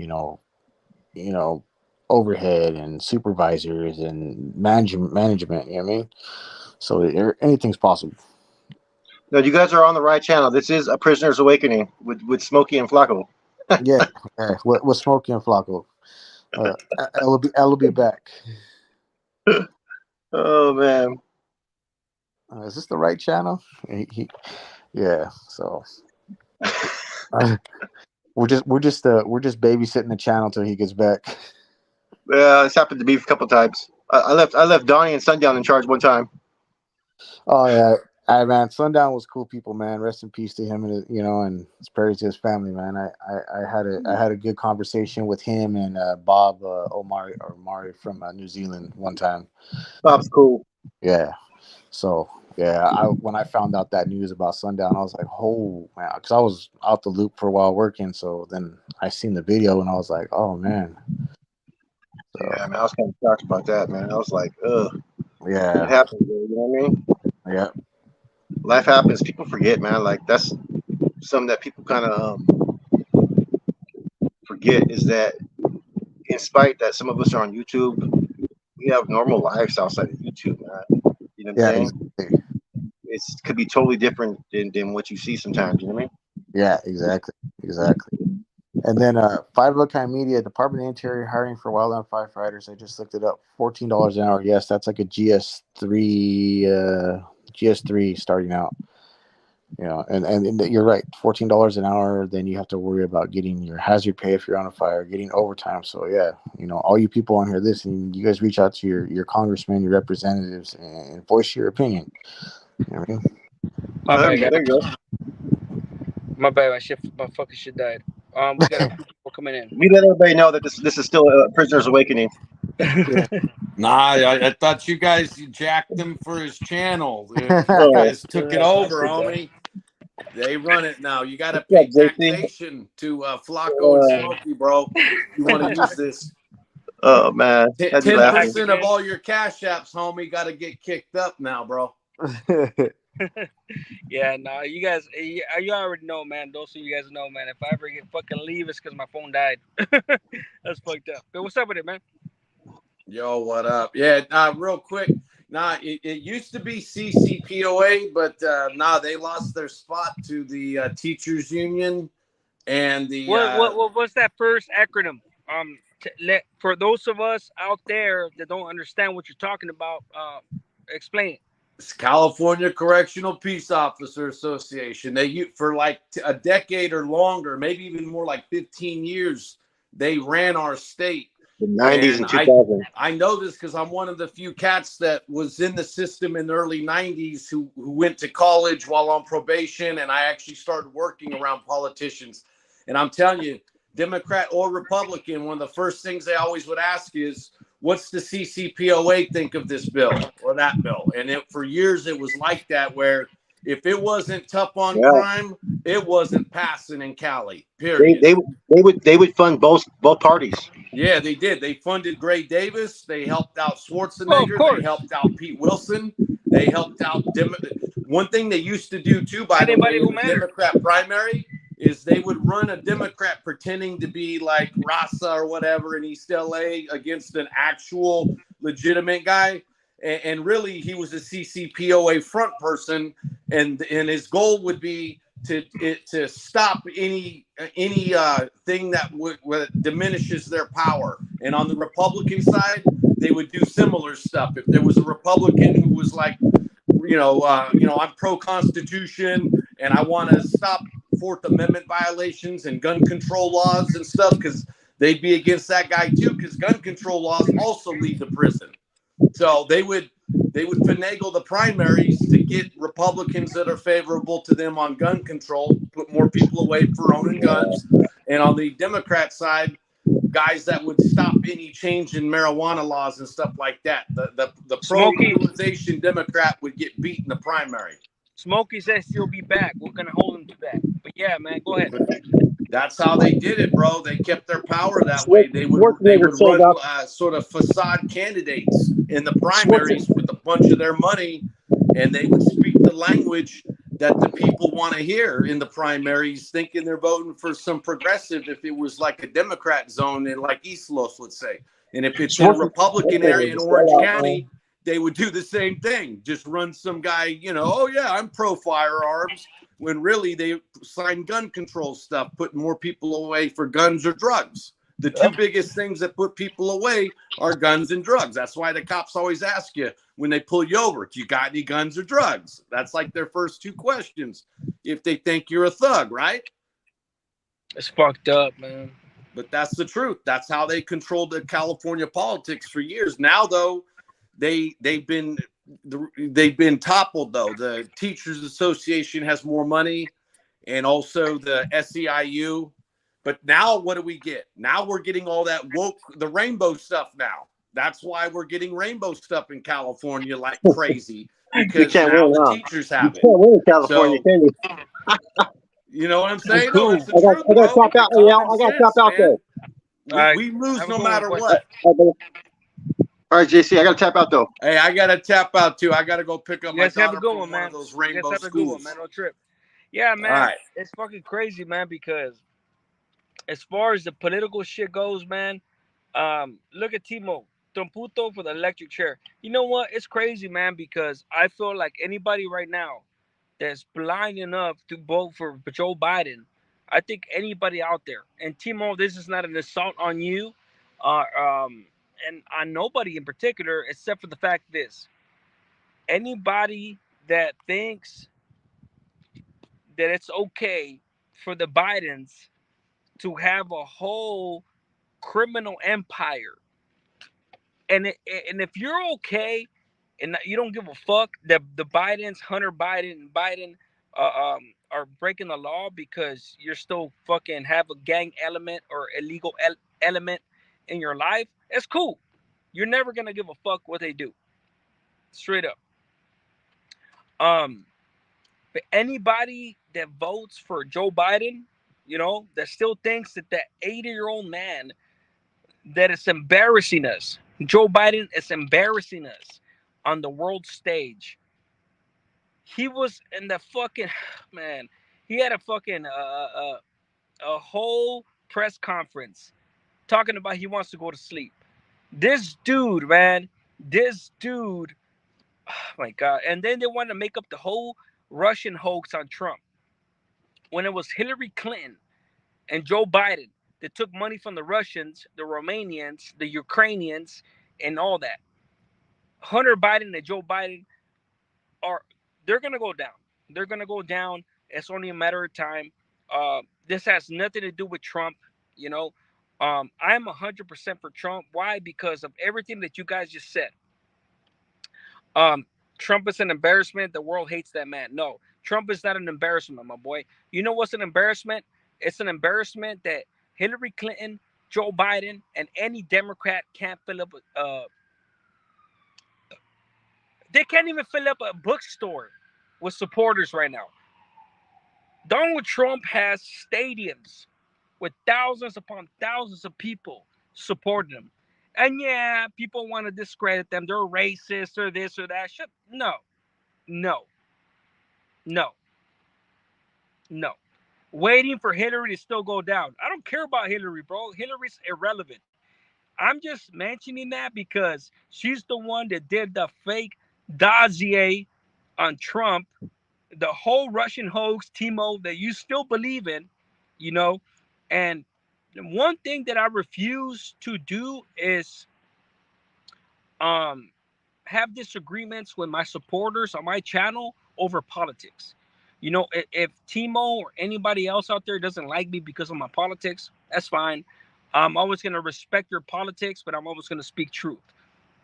overhead and supervisors and management. You know what I mean? So anything's possible. No, you guys are on the right channel. This is A Prisoner's Awakening with Smokey and Flacco. Yeah. With Smokey and Flacco. I'll be back. Oh man. Is this the right channel? Yeah. So we're just babysitting the channel till he gets back. Yeah, it's happened to me a couple times. I left Donnie and Sundown in charge one time. Oh yeah. Hey man, Sundown was cool people, man. Rest in peace to him and and his prayers to his family, man. I had a good conversation with him and Bob Omari from New Zealand one time. Bob's cool. Yeah. So yeah, when I found out that news about Sundown, I was like, oh man, because I was out the loop for a while working. So then I seen the video and I was like, oh man. So, yeah, man, I was kind of shocked about that, man. I was like, ugh. Yeah. It happens, you know what I mean? Yeah. Life happens. People forget, man. Like that's something that people kind of forget is that, in spite that some of us are on YouTube, we have normal lives outside of YouTube, man. You know what I'm saying? Exactly. It could be totally different than what you see sometimes. You know what I mean? Yeah, exactly. And then 5 of a Kind Media, Department of Interior hiring for wildland firefighters. I just looked it up. $14 an hour. Yes, that's like a GS3 starting out. And you're right. $14 an hour. Then you have to worry about getting your hazard pay if you're on a fire, getting overtime. So yeah, all you people on here listening, you guys reach out to your congressmen, your representatives, and voice your opinion. You know what I mean? My bad, there you go. My bad. My fucking shit died. We got people coming in. We let everybody know that this is still a Prisoner's Awakening. Nah, I thought you guys jacked him for his channel. You guys took it over, homie. They run it now. You got to What's pay up, JC? taxation to Flacco and Smokey, bro. You want to use this? Oh man, had me laughing. 10% of all your cash apps, homie, got to get kicked up now, bro. Yeah, no, you guys, you already know, man. Those of you guys know, man. If I ever get fucking leave, it's because my phone died. That's fucked up. But what's up with it, man? Yo, what up? Yeah, real quick. It used to be CCPOA, but they lost their spot to the teachers union and the. What's that first acronym? For those of us out there that don't understand what you're talking about, explain it. California Correctional Peace Officer Association. They for like a decade or longer, maybe even more, like 15 years. They ran our state. The 90s and 2000s. I know this because I'm one of the few cats that was in the system in the early 90s who went to college while on probation, and I actually started working around politicians. And I'm telling you, Democrat or Republican, one of the first things they always would ask is, what's the CCPOA think of this bill or that bill? And for years it was like that, where if it wasn't tough on crime, it wasn't passing in Cali. Period. They would fund both parties. Yeah, they did. They funded Gray Davis. They helped out Schwarzenegger. They helped out Pete Wilson. They helped out one thing they used to do too, by the way, in the Democrat primary, is they would run a Democrat pretending to be like Rasa or whatever in East LA against an actual legitimate guy. And really, he was a CCPOA front person, and his goal would be to stop any thing that would diminishes their power. And on the Republican side, they would do similar stuff. If there was a Republican who was like, I'm pro-Constitution and I want to stop Fourth Amendment violations and gun control laws and stuff, because they'd be against that guy too, because gun control laws also lead to prison. So they would finagle the primaries to get Republicans that are favorable to them on gun control, put more people away for owning guns, and on the Democrat side, guys that would stop any change in marijuana laws and stuff like that. The pro-legalization Democrat would get beat in the primary. Smokey says he'll be back. We're gonna hold him to that. But yeah, man, go ahead. That's how they did it, bro. They kept their power that way. They would run sort of facade candidates in the primaries with a bunch of their money, and they would speak the language that the people want to hear in the primaries, thinking they're voting for some progressive if it was like a Democrat zone in like East Los, let's say. And if it's in a Republican area in Orange County, they would do the same thing. Just run some guy, oh yeah, I'm pro firearms, when really they sign gun control stuff, putting more people away for guns or drugs. The two biggest things that put people away are guns and drugs. That's why the cops always ask you when they pull you over, do you got any guns or drugs? That's like their first two questions, if they think you're a thug, right? It's fucked up, man. But that's the truth. That's how they controlled the California politics for years. Now, though, they've been toppled, though. The Teachers Association has more money, and also the SEIU. But now what do we get? Now we're getting all that woke, the rainbow stuff now. That's why we're getting rainbow stuff in California like crazy, because now the teachers have it. You can't win in California, can you? You know what I'm saying? No, that's the truth, bro. I got to tap out there. We lose no matter what. All right, JC, I got to tap out though. Hey, I got to tap out too. I got to go pick up my daughter have a good from one of those rainbow have a schools. Good one, man. No trip. Yeah, man. Right. It's fucking crazy, man, because as far as the political shit goes, man, look at Timo Tromputo for the electric chair. You know what? It's crazy, man, because I feel like anybody right now that's blind enough to vote for Joe Biden, I think anybody out there, and Timo, this is not an assault on you, and on nobody in particular, except for the fact this: anybody that thinks that it's okay for the Bidens to have a whole criminal empire, and if you're okay and you don't give a fuck that the Bidens, Hunter Biden and Biden are breaking the law because you're still fucking have a gang element or illegal element in your life, it's cool. You're never gonna give a fuck what they do. Straight up. But anybody that votes for Joe Biden, that still thinks that 80-year-old man that is embarrassing us, Joe Biden is embarrassing us on the world stage. He was in the fucking man. He had a fucking a whole press conference talking about he wants to go to sleep. This dude, man, this dude, oh my God. And then they want to make up the whole Russian hoax on Trump when it was Hillary Clinton and Joe Biden that took money from the Russians, the Romanians, the Ukrainians, and all that. Hunter Biden and Joe Biden are they're gonna go down. They're gonna go down. It's only a matter of time. This has nothing to do with Trump. You know, I'm 100% for Trump. Why? Because of everything that you guys just said. Um, Trump is an embarrassment. The world hates that man. No, Trump is not an embarrassment, my boy. You know what's an embarrassment? It's an embarrassment that Hillary Clinton, Joe Biden, and any Democrat can't fill up. They can't even fill up a bookstore with supporters right now. Donald Trump has stadiums with thousands upon thousands of people supporting him. And yeah, people want to discredit them. They're racist or this or that. No, no, no, no. Waiting for Hillary to still go down. I don't care about Hillary, bro. Hillary's irrelevant. I'm just mentioning that because she's the one that did the fake dossier on Trump, the whole Russian hoax, Timo, that you still believe in, you know. And one thing that I refuse to do is um have disagreements with my supporters on my channel over politics. If Timo or anybody else out there doesn't like me because of my politics, that's fine. I'm always going to respect your politics, but I'm always going to speak truth.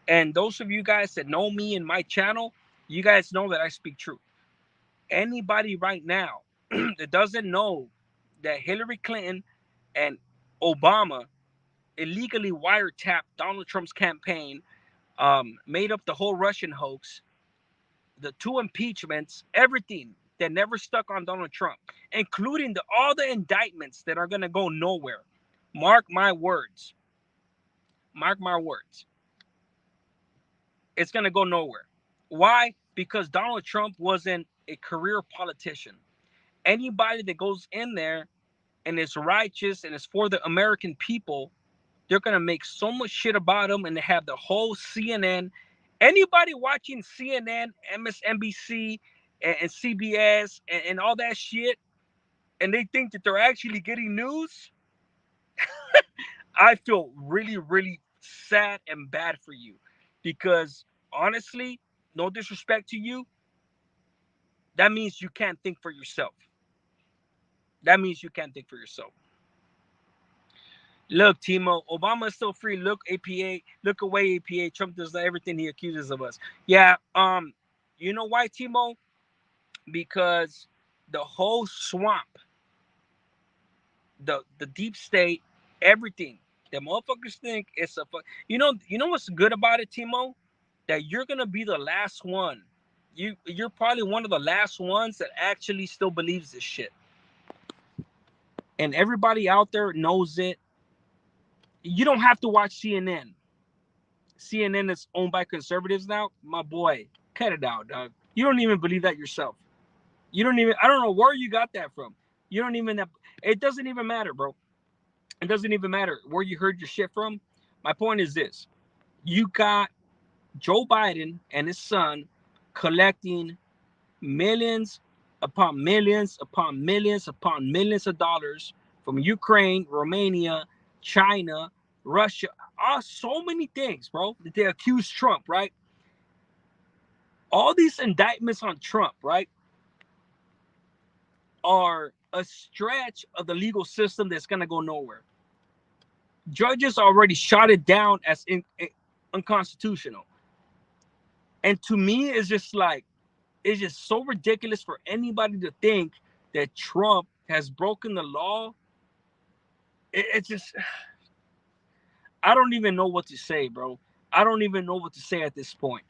And those of you guys that know me and my channel, you guys know that I speak truth. Anybody right now that doesn't know that Hillary Clinton and Obama illegally wiretapped Donald Trump's campaign, made up the whole Russian hoax, the two impeachments, everything that never stuck on Donald Trump, including all the indictments that are going to go nowhere. Mark my words. Mark my words. It's going to go nowhere. Why? Because Donald Trump wasn't a career politician. Anybody that goes in there and is righteous and is for the American people, they're going to make so much shit about him, and they have the whole CNN. Anybody watching CNN, MSNBC, and CBS and all that shit, and they think that they're actually getting news, I feel really, really sad and bad for you. Because honestly, no disrespect to you, that means you can't think for yourself. That means you can't think for yourself. Look, Timo, Obama is still free. Look, APA, look away, APA. Trump does everything he accuses of us. Yeah, you know why, Timo? Because the whole swamp, the deep state, everything, the motherfuckers think it's a fuck. You know what's good about it, Timo? That you're gonna be the last one. You're probably one of the last ones that actually still believes this shit. And everybody out there knows it. You don't have to watch CNN. CNN is owned by conservatives now. My boy, cut it out, dog. You don't even believe that yourself. You don't even. I don't know where you got that from. You don't even. It doesn't even matter, bro. It doesn't even matter where you heard your shit from. My point is this: you got Joe Biden and his son collecting millions upon millions upon millions upon millions of dollars from Ukraine, Romania, China, Russia, so many things, bro, that they accuse Trump, right? All these indictments on Trump, right, are a stretch of the legal system that's going to go nowhere. Judges already shot it down as unconstitutional. And to me, it's just so ridiculous for anybody to think that Trump has broken the law. It's just, I don't even know what to say, bro. I don't even know what to say at this point.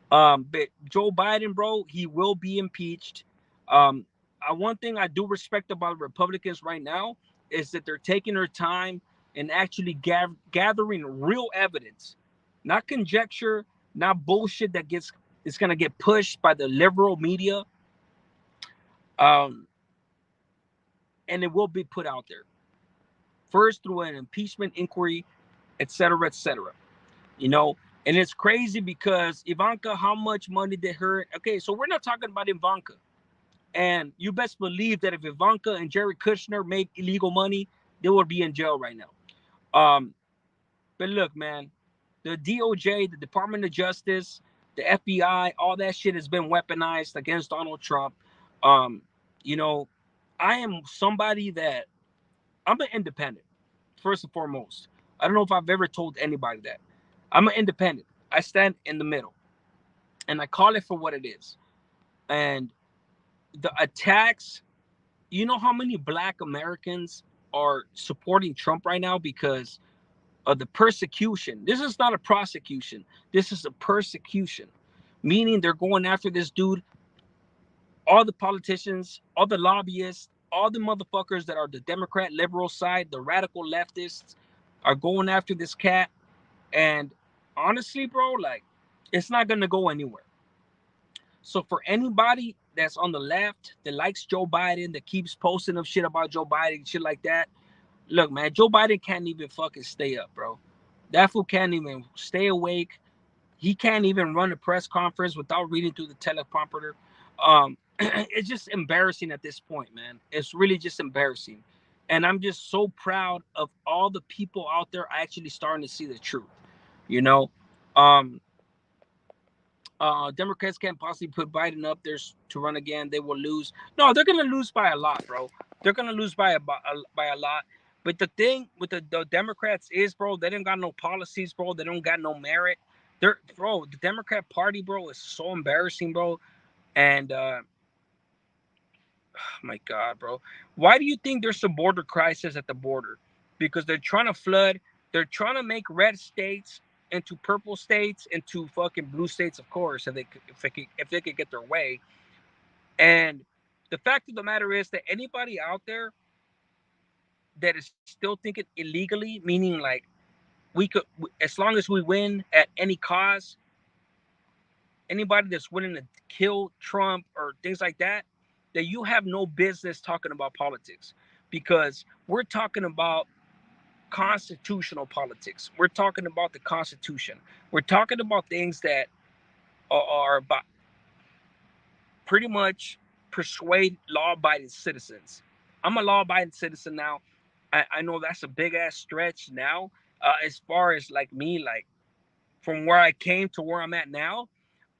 But Joe Biden, bro, he will be impeached. One thing I do respect about Republicans right now is that they're taking their time and actually gathering real evidence, not conjecture, not bullshit that gets is gonna get pushed by the liberal media, um, and it will be put out there first through an impeachment inquiry, etc., etc. You know, and it's crazy because Ivanka, how much money did her? Okay, so we're not talking about Ivanka. And you best believe that if Ivanka and Jared Kushner make illegal money, they would be in jail right now. But look, man, the DOJ, the Department of Justice, the FBI, all that shit has been weaponized against Donald Trump. Um, you know, I am somebody that I'm an independent, first and foremost. I don't know if I've ever told anybody that. I'm an independent. I stand in the middle, and I call it for what it is. And the attacks, you know how many black Americans are supporting Trump right now because of the persecution. This is not a prosecution. This is a persecution, meaning they're going after this dude. All the politicians, all the lobbyists, all the motherfuckers that are the Democrat liberal side, the radical leftists, are going after this cat. And honestly, bro, like, it's not gonna go anywhere. So for anybody that's on the left that likes Joe Biden, that keeps posting of shit about Joe Biden, shit like that, look, man, Joe Biden can't even fucking stay up, bro. That fool can't even stay awake. He can't even run a press conference without reading through the teleprompter. It's just embarrassing at this point, man. It's really just embarrassing. And I'm just so proud of all the people out there actually starting to see the truth. You know, um, Democrats can't possibly put Biden up there to run again. They will lose. No, they're gonna lose by a lot, bro. They're gonna lose by a lot. But the thing with the Democrats is, bro, they don't got no policies, bro. They don't got no merit. Bro, the Democrat Party, bro, is so embarrassing, bro. And my God, bro, why do you think there's a border crisis at the border? Because they're trying to flood. They're trying to make red states into purple states, into fucking blue states, of course, if they could get their way. And the fact of the matter is that anybody out there that is still thinking illegally, meaning like we could, as long as we win at any cost, anybody that's willing to kill Trump or things like that, that you have no business talking about politics, because we're talking about constitutional politics. We're talking about the Constitution. We're talking about things that are about pretty much persuade law-abiding citizens. I'm a law-abiding citizen now. I know that's a big ass stretch now. As far as like me, like from where I came to where I'm at now,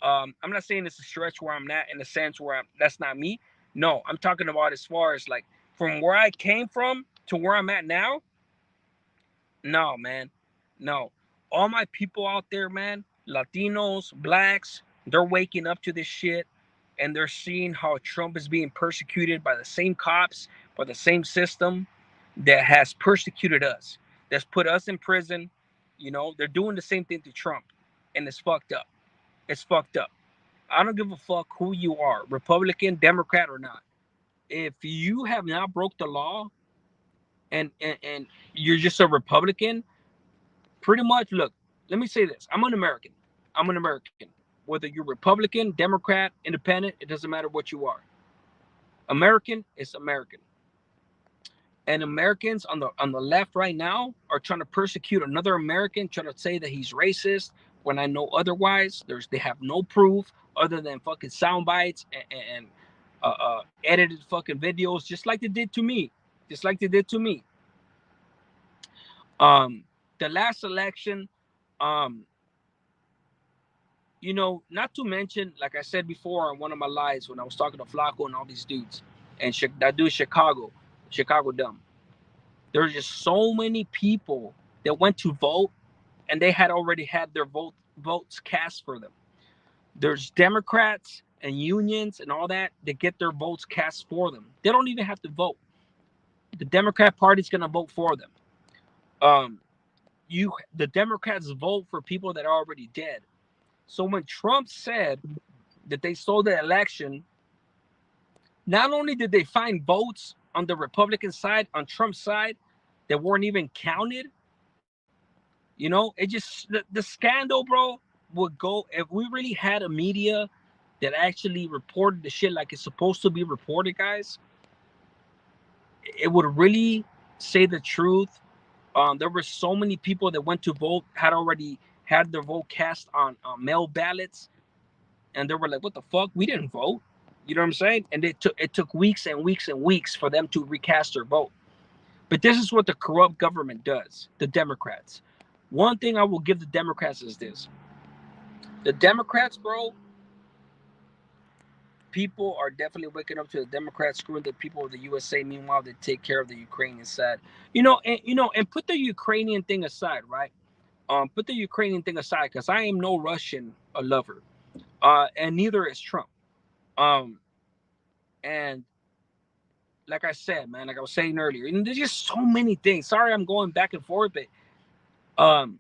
I'm not saying it's a stretch where I'm at in the sense where that's not me. No, I'm talking about as far as like from where I came from to where I'm at now. No, man. No. All my people out there, man, Latinos, blacks, they're waking up to this shit, and they're seeing how Trump is being persecuted by the same cops, by the same system that has persecuted us, that's put us in prison. You know, they're doing the same thing to Trump, and it's fucked up. It's fucked up. I don't give a fuck who you are, Republican, Democrat, or not. If you have not broke the law and you're just a Republican, pretty much, look, let me say this. I'm an American. I'm an American. Whether you're Republican, Democrat, Independent, it doesn't matter what you are. American is American. And Americans on the left right now are trying to persecute another American, trying to say that he's racist when I know otherwise. They have no proof other than fucking sound bites and edited fucking videos, just like they did to me. Just like they did to me. The last election, um, you know, not to mention, like I said before on one of my lives when I was talking to Flacco and all these dudes, and that dude Chicago dumb. There's just so many people that went to vote and they had already had their votes cast for them. There's Democrats and unions and all that get their votes cast for them. They don't even have to vote. The Democrat Party's gonna vote for them. The Democrats vote for people that are already dead. So when Trump said that they stole the election, Not only did they find votes on the Republican side, on Trump's side, that weren't even counted. You know, it just the scandal, bro, would go if we really had a media that actually reported the shit like it's supposed to be reported, guys. It would really say the truth. There were so many people that went to vote had already had their vote cast on mail ballots, and they were like, "What the fuck? We didn't vote." You know what I'm saying? And it took weeks and weeks and weeks for them to recast their vote. But this is what the corrupt government does. The Democrats. One thing I will give the Democrats is this: the Democrats, bro. People are definitely waking up to the Democrats screwing the people of the USA. Meanwhile, they take care of the Ukrainian side. And put the Ukrainian thing aside, right? Put the Ukrainian thing aside, because I am no Russian a lover, and neither is Trump. Um, and like I said, man, like I was saying earlier, and there's just so many things. Sorry, I'm going back and forth, but um,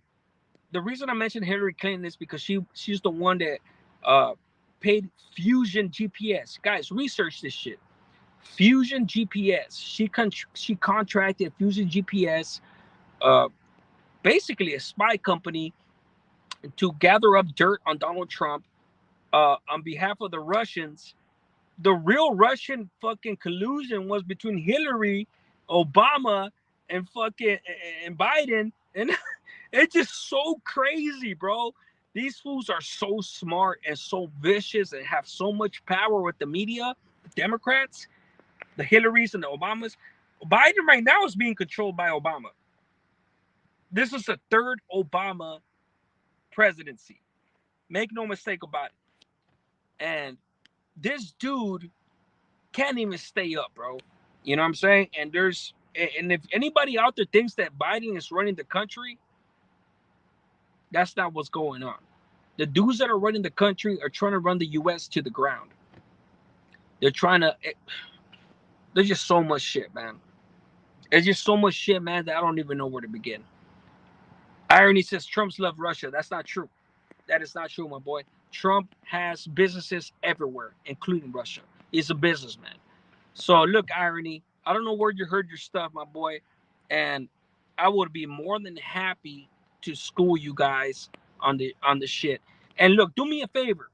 the reason I mentioned Hillary Clinton is because she's the one that paid Fusion GPS. Guys, research this shit. Fusion GPS. She contracted Fusion GPS, uh, basically a spy company, to gather up dirt on Donald Trump on behalf of the Russians. The real Russian fucking collusion was between Hillary, Obama, and fucking and Biden, and it's just so crazy, bro. These fools are so smart and so vicious and have so much power with the media, the Democrats, the Hillarys and the Obamas. Biden right now is being controlled by Obama. This is the third Obama presidency. Make no mistake about it. And this dude can't even stay up, bro. You know what I'm saying? And if anybody out there thinks that Biden is running the country, that's not what's going on. The dudes that are running the country are trying to run the US to the ground. They're trying to there's just so much shit, man. There's just so much shit, man, that I don't even know where to begin. Irony says Trump's love Russia. That's not true. That is not true, my boy. Trump has businesses everywhere, including Russia. He's a businessman. So look, Irony, I don't know where you heard your stuff, my boy, and I would be more than happy to school you guys on the shit. And look, do me a favor.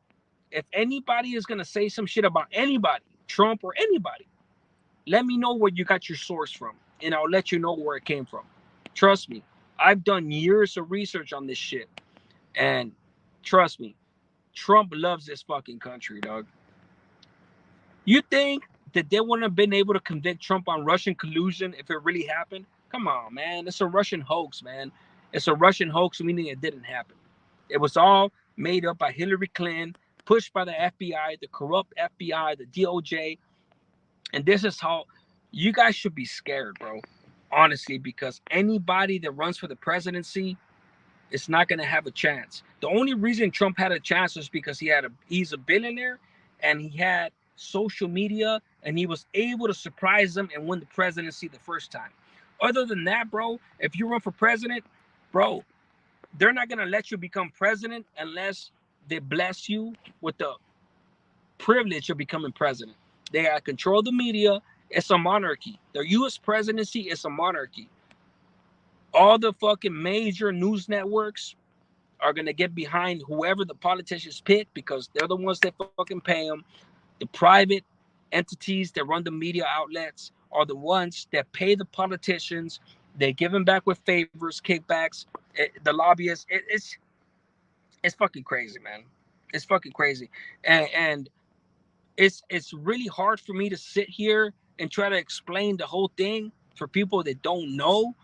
If anybody is gonna say some shit about anybody, Trump or anybody, let me know where you got your source from, and I'll let you know where it came from. Trust me, I've done years of research on this shit, and trust me, Trump loves this fucking country, dog. You think that they wouldn't have been able to convict Trump on Russian collusion if it really happened? Come on, man. It's a Russian hoax, man. It's a Russian hoax, meaning it didn't happen. It was all made up by Hillary Clinton, pushed by the FBI, the corrupt FBI, the DOJ. And this is how you guys should be scared, bro. Honestly, because anybody that runs for the presidency is not going to have a chance. The only reason Trump had a chance is because he's a billionaire and he had social media and he was able to surprise them and win the presidency the first time. Other than that, bro, if you run for president, bro, they're not going to let you become president unless they bless you with the privilege of becoming president. They control the media. It's a monarchy. The U.S. presidency is a monarchy. All the fucking major news networks are going to get behind whoever the politicians pick because they're the ones that fucking pay them. The private entities that run the media outlets are the ones that pay the politicians. They give them back with favors, kickbacks. The lobbyists. It's fucking crazy, man. It's fucking crazy, and it's really hard for me to sit here and try to explain the whole thing for people that don't know,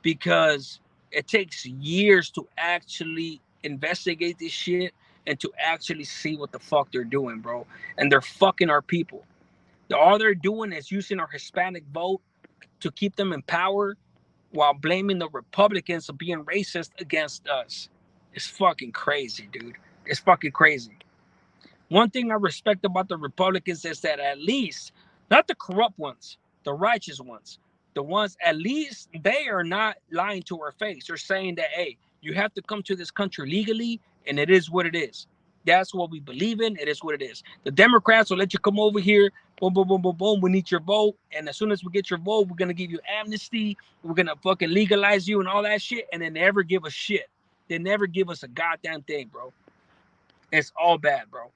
because it takes years to actually investigate this shit and to actually see what the fuck they're doing, bro. And they're fucking our people. All they're doing is using our Hispanic vote to keep them in power while blaming the Republicans for being racist against us. It's fucking crazy, dude. It's fucking crazy. One thing I respect about the Republicans is that at least, not the corrupt ones, the righteous ones, the ones at least they are not lying to our face. They're saying that, hey, you have to come to this country legally, and it is what it is. That's what we believe in. It is what it is. The Democrats will let you come over here. Boom, boom, boom, boom, boom. We need your vote. And as soon as we get your vote, we're going to give you amnesty. We're going to fucking legalize you and all that shit. And they never give us shit. They never give us a goddamn thing, bro. It's all bad, bro.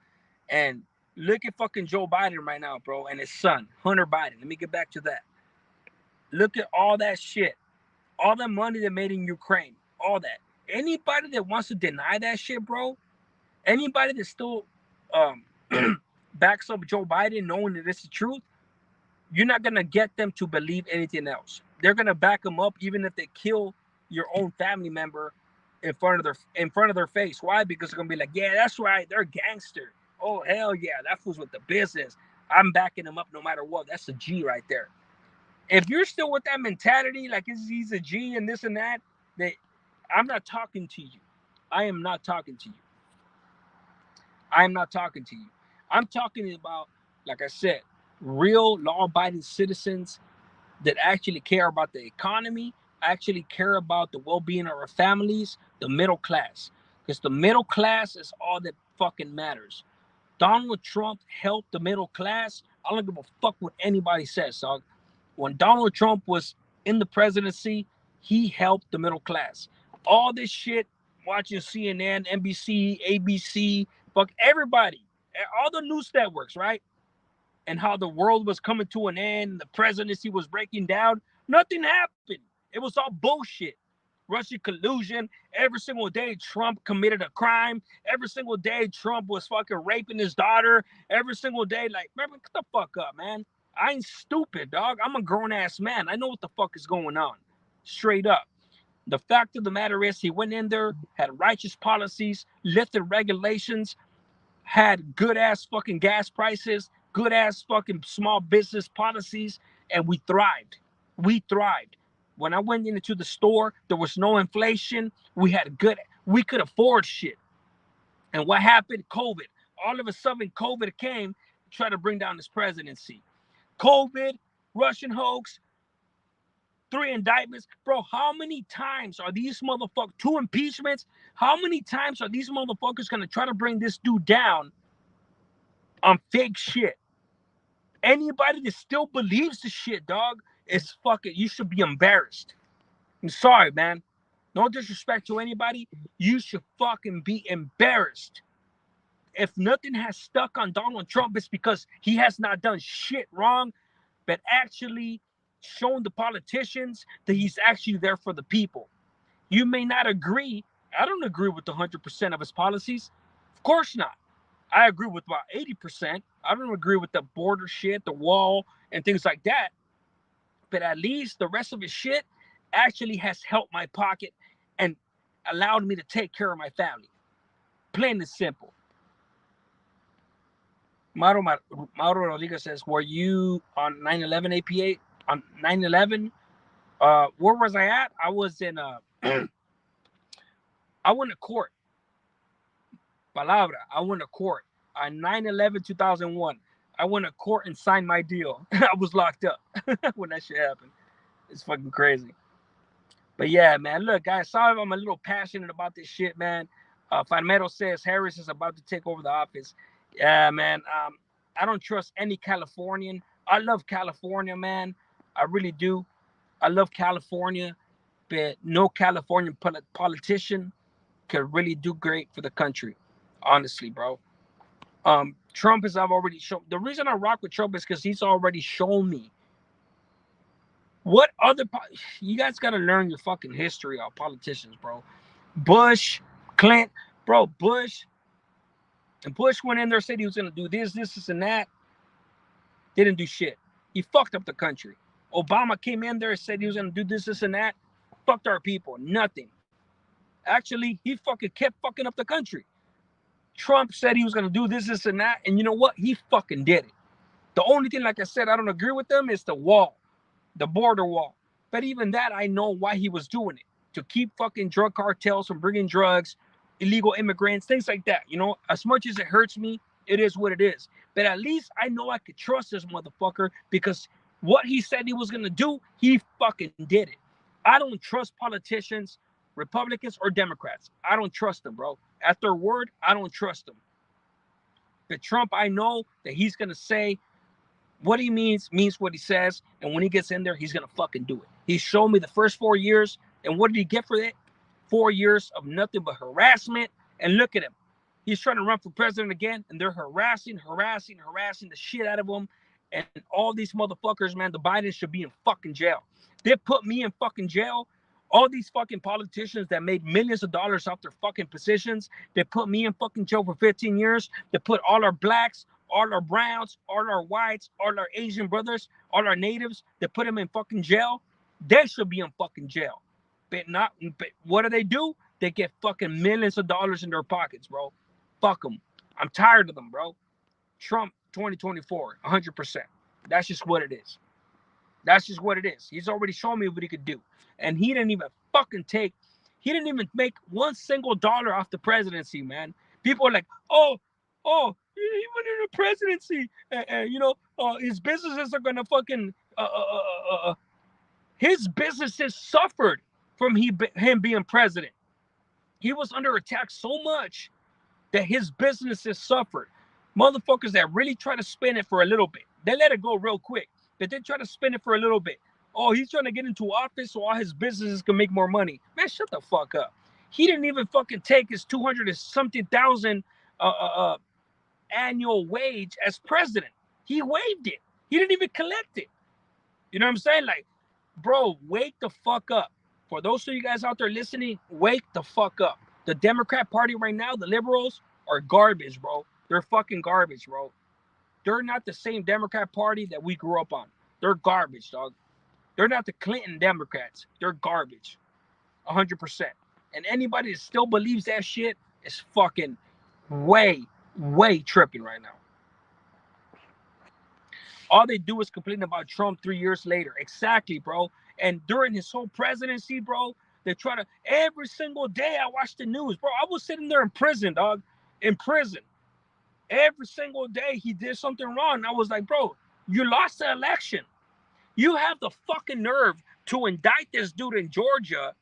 And look at fucking Joe Biden right now, bro. And his son, Hunter Biden. Let me get back to that. Look at all that shit. All the money they made in Ukraine. All that. Anybody that wants to deny that shit, bro, anybody that still backs up Joe Biden knowing that this is the truth, you're not going to get them to believe anything else. They're going to back him up even if they kill your own family member in front of their face. Why? Because they're going to be like, yeah, that's right. They're gangster. Oh, hell yeah. That fool's with the business. I'm backing him up no matter what. That's a G right there. If you're still with that mentality, like he's a G and this and that, I'm not talking to you. I am not talking to you. I am not talking to you. I'm talking about, like I said, real law-abiding citizens that actually care about the economy, actually care about the well-being of our families, the middle class. Because the middle class is all that fucking matters. Donald Trump helped the middle class. I don't give a fuck what anybody says, dog. When Donald Trump was in the presidency, he helped the middle class. All this shit, watching CNN, NBC, ABC, fuck everybody, all the news networks, right? And how the world was coming to an end, the presidency was breaking down. Nothing happened. It was all bullshit. Russian collusion. Every single day, Trump committed a crime. Every single day, Trump was fucking raping his daughter. Every single day, like, man, get the fuck up, man. I ain't stupid, dog. I'm a grown-ass man. I know what the fuck is going on. Straight up. The fact of the matter is he went in there, had righteous policies, lifted regulations, had good-ass fucking gas prices, good-ass fucking small business policies, and we thrived. We thrived. When I went into the store, there was no inflation. We could afford shit. And what happened? COVID. All of a sudden, COVID came to try to bring down this presidency. COVID, Russian hoax, 3 indictments. Bro, how many times are these motherfuckers, 2 impeachments? How many times are these motherfuckers going to try to bring this dude down on fake shit? Anybody that still believes the shit, dog, is fucking, you should be embarrassed. I'm sorry, man. No disrespect to anybody. You should fucking be embarrassed. If nothing has stuck on Donald Trump, it's because he has not done shit wrong, but actually shown the politicians that he's actually there for the people. You may not agree. I don't agree with 100% of his policies. Of course not. I agree with about 80%. I don't agree with the border shit, the wall, and things like that. But at least the rest of his shit actually has helped my pocket and allowed me to take care of my family. Plain and simple. Mauro Rodriguez says, were you on 9/11 APA? On 9/11? Where was I at? I was in I went to court. Palabra. I went to court on 9/11/2001. I went to court and signed my deal. I was locked up when that shit happened. It's fucking crazy. But yeah, man, look, guys, sorry if I'm a little passionate about this shit, man. Farmero says Harris is about to take over the office. Yeah, man. I don't trust any Californian. I love California, man. I really do. I love California, but no Californian politician could really do great for the country. Honestly, bro. Trump is, I've already shown. The reason I rock with Trump is because he's already shown me what other. You guys got to learn your fucking history of politicians, bro. Bush, Clinton, bro. Bush went in there, said he was gonna do this, and that. Didn't do shit. He fucked up the country. Obama came in there and said he was gonna do this, and that. Fucked our people. Nothing. Actually, he fucking kept fucking up the country. Trump said he was gonna do this, and that, and you know what? He fucking did it. The only thing, like I said, I don't agree with them is the wall, the border wall. But even that, I know why he was doing it, to keep fucking drug cartels from bringing drugs, illegal immigrants, things like that. You know, as much as it hurts me, it is what it is. But at least I know I could trust this motherfucker because what he said he was gonna do, he fucking did it. I don't trust politicians, Republicans or Democrats. I don't trust them, bro. At their word, I don't trust them. But Trump, I know that he's gonna say what he means what he says, and when he gets in there, he's gonna fucking do it. He showed me the first 4 years, and what did he get for that? 4 years of nothing but harassment. And look at him. He's trying to run for president again, and they're harassing the shit out of him. And all these motherfuckers, man, the Bidens should be in fucking jail. They put me in fucking jail. All these fucking politicians that made millions of dollars off their fucking positions, they put me in fucking jail for 15 years. They put all our blacks, all our browns, all our whites, all our Asian brothers, all our natives, they put them in fucking jail. They should be in fucking jail. But what do? They get fucking millions of dollars in their pockets, bro. Fuck them. I'm tired of them, bro. Trump 2024, 100%. That's just what it is. That's just what it is. He's already shown me what he could do. And he didn't even make one single dollar off the presidency, man. People are like, oh, he went in the presidency. His businesses are going to fucking, his businesses suffered from him being president. He was under attack so much that his businesses suffered. Motherfuckers that really try to spin it for a little bit, they let it go real quick. But they try to spin it for a little bit. Oh, he's trying to get into office so all his businesses can make more money. Man, shut the fuck up. He didn't even fucking take his 200 and something thousand annual wage as president. He waived it. He didn't even collect it. You know what I'm saying? Like, bro, wake the fuck up. For those of you guys out there listening, wake the fuck up. The Democrat Party right now, the liberals, are garbage, bro. They're fucking garbage, bro. They're not the same Democrat Party that we grew up on. They're garbage, dog. They're not the Clinton Democrats. They're garbage. 100%. And anybody that still believes that shit is fucking way tripping right now. All they do is complain about Trump 3 years later. Exactly, bro. And during his whole presidency, bro, they try to, every single day I watch the news, bro. I was sitting there in prison, dog. In prison. Every single day he did something wrong. I was like, bro, you lost the election. You have the fucking nerve to indict this dude in Georgia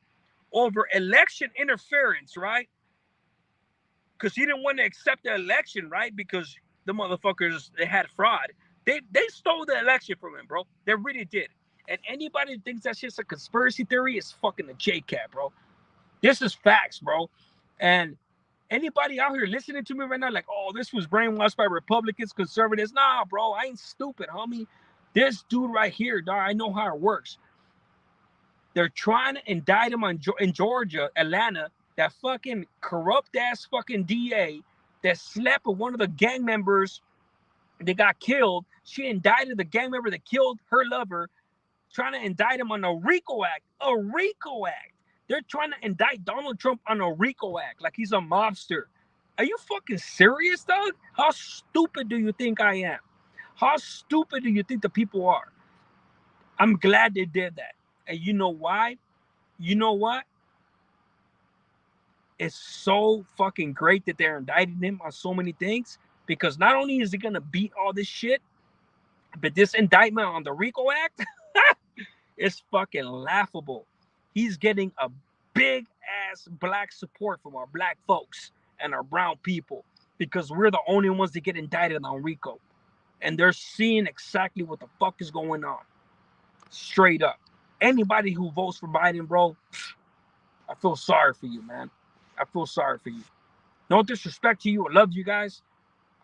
over election interference, right? Because he didn't want to accept the election, right? Because the motherfuckers, they had fraud. They stole the election from him, bro. They really did. And anybody who thinks that's just a conspiracy theory is fucking a JCat, bro. This is facts, bro. And anybody out here listening to me right now, like, oh, this was brainwashed by Republicans, conservatives. Nah, bro, I ain't stupid, homie. This dude right here, dog, I know how it works. They're trying to indict him in Georgia, Atlanta, that fucking corrupt-ass fucking DA that slept with one of the gang members that got killed. She indicted the gang member that killed her lover, trying to indict him on a RICO Act. A RICO Act. They're trying to indict Donald Trump on a RICO Act like he's a mobster. Are you fucking serious, dog? How stupid do you think I am? How stupid do you think the people are? I'm glad they did that. And you know why? You know what? It's so fucking great that they're indicting him on so many things, because not only is he going to beat all this shit, but this indictment on the RICO Act is fucking laughable. He's getting a big ass black support from our black folks and our brown people, because we're the only ones that get indicted on RICO. And they're seeing exactly what the fuck is going on. Straight up. Anybody who votes for Biden, bro, I feel sorry for you, man. I feel sorry for you. No disrespect to you. I love you guys.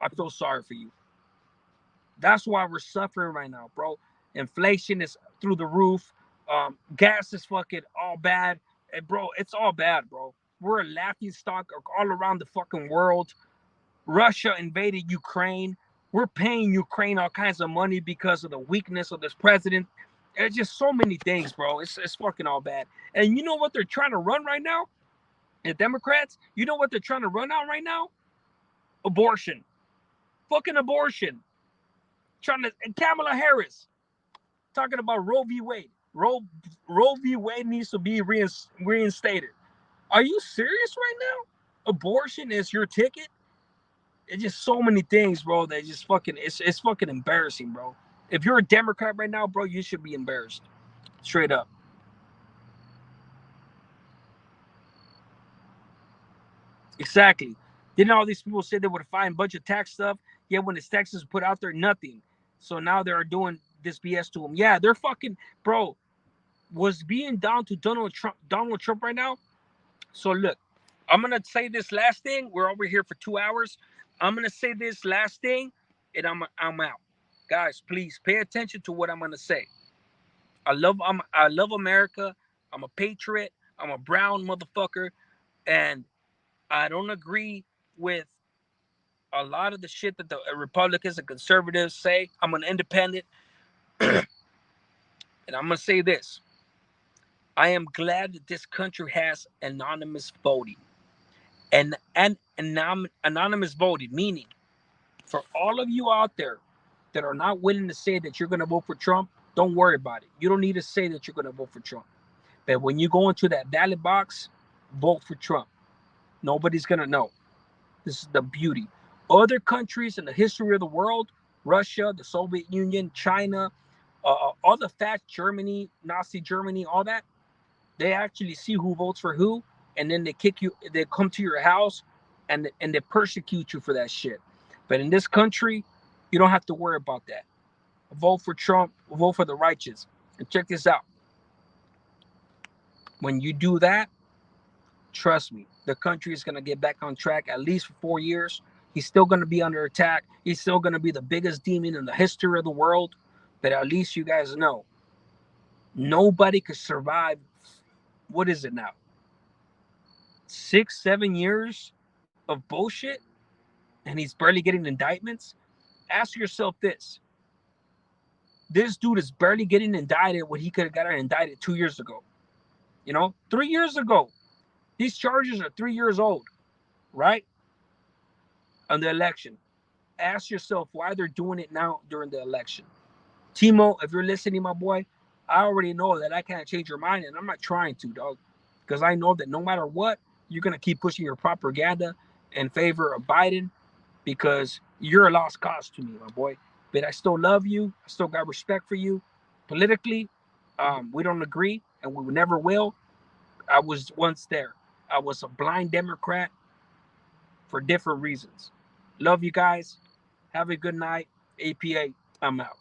I feel sorry for you. That's why we're suffering right now, bro. Inflation is through the roof. Gas is fucking all bad. And bro, it's all bad, bro. We're a laughing stock all around the fucking world. Russia invaded Ukraine. We're paying Ukraine all kinds of money because of the weakness of this president. It's just so many things, bro. It's fucking all bad. And you know what they're trying to run right now? The Democrats, you know what they're trying to run out right now? Abortion. Fucking abortion. And Kamala Harris talking about Roe v. Wade. Roe v. Wade needs to be reinstated. Are you serious right now? Abortion is your ticket? It's just so many things, bro, that just fucking, it's fucking embarrassing, bro. If you're a Democrat right now, bro, you should be embarrassed. Straight up. Exactly. Didn't all these people say they would find a bunch of tax stuff? Yeah, when it's taxes put out there, nothing. So now they're doing this BS to them. Yeah, they're fucking, bro. Was being down to Donald Trump right now. So look, I'm gonna say this last thing. We're over here for 2 hours. I'm gonna say this last thing, and I'm out. Guys, please pay attention to what I'm gonna say. I love America. I'm a patriot. I'm a brown motherfucker, and I don't agree with a lot of the shit that the Republicans and conservatives say. I'm an independent, and I'm gonna say this. I am glad that this country has anonymous voting. And anonymous voting, meaning for all of you out there that are not willing to say that you're going to vote for Trump, don't worry about it. You don't need to say that you're going to vote for Trump. But when you go into that ballot box, vote for Trump. Nobody's going to know. This is the beauty. Other countries in the history of the world, Russia, the Soviet Union, China, all the facts, Germany, Nazi Germany, all that, they actually see who votes for who, and then they kick you. They come to your house, and they persecute you for that shit. But in this country, you don't have to worry about that. Vote for Trump. Vote for the righteous. And check this out. When you do that, trust me, the country is gonna get back on track at least for 4 years. He's still gonna be under attack. He's still gonna be the biggest demon in the history of the world. But at least you guys know, nobody could survive. What is it now? 6, 7 years of bullshit, and he's barely getting indictments. Ask yourself this: this dude is barely getting indicted when he could have got indicted 2 years ago. 3 years ago. These charges are 3 years old, right? On the election. Ask yourself why they're doing it now during the election. Timo, if you're listening, my boy, I already know that I can't change your mind, and I'm not trying to, dog, because I know that no matter what, you're gonna keep pushing your propaganda in favor of Biden, because you're a lost cause to me, my boy. But I still love you. I still got respect for you. Politically, we don't agree, and we never will. I was once there. I was a blind Democrat for different reasons. Love you guys. Have a good night. APA, I'm out.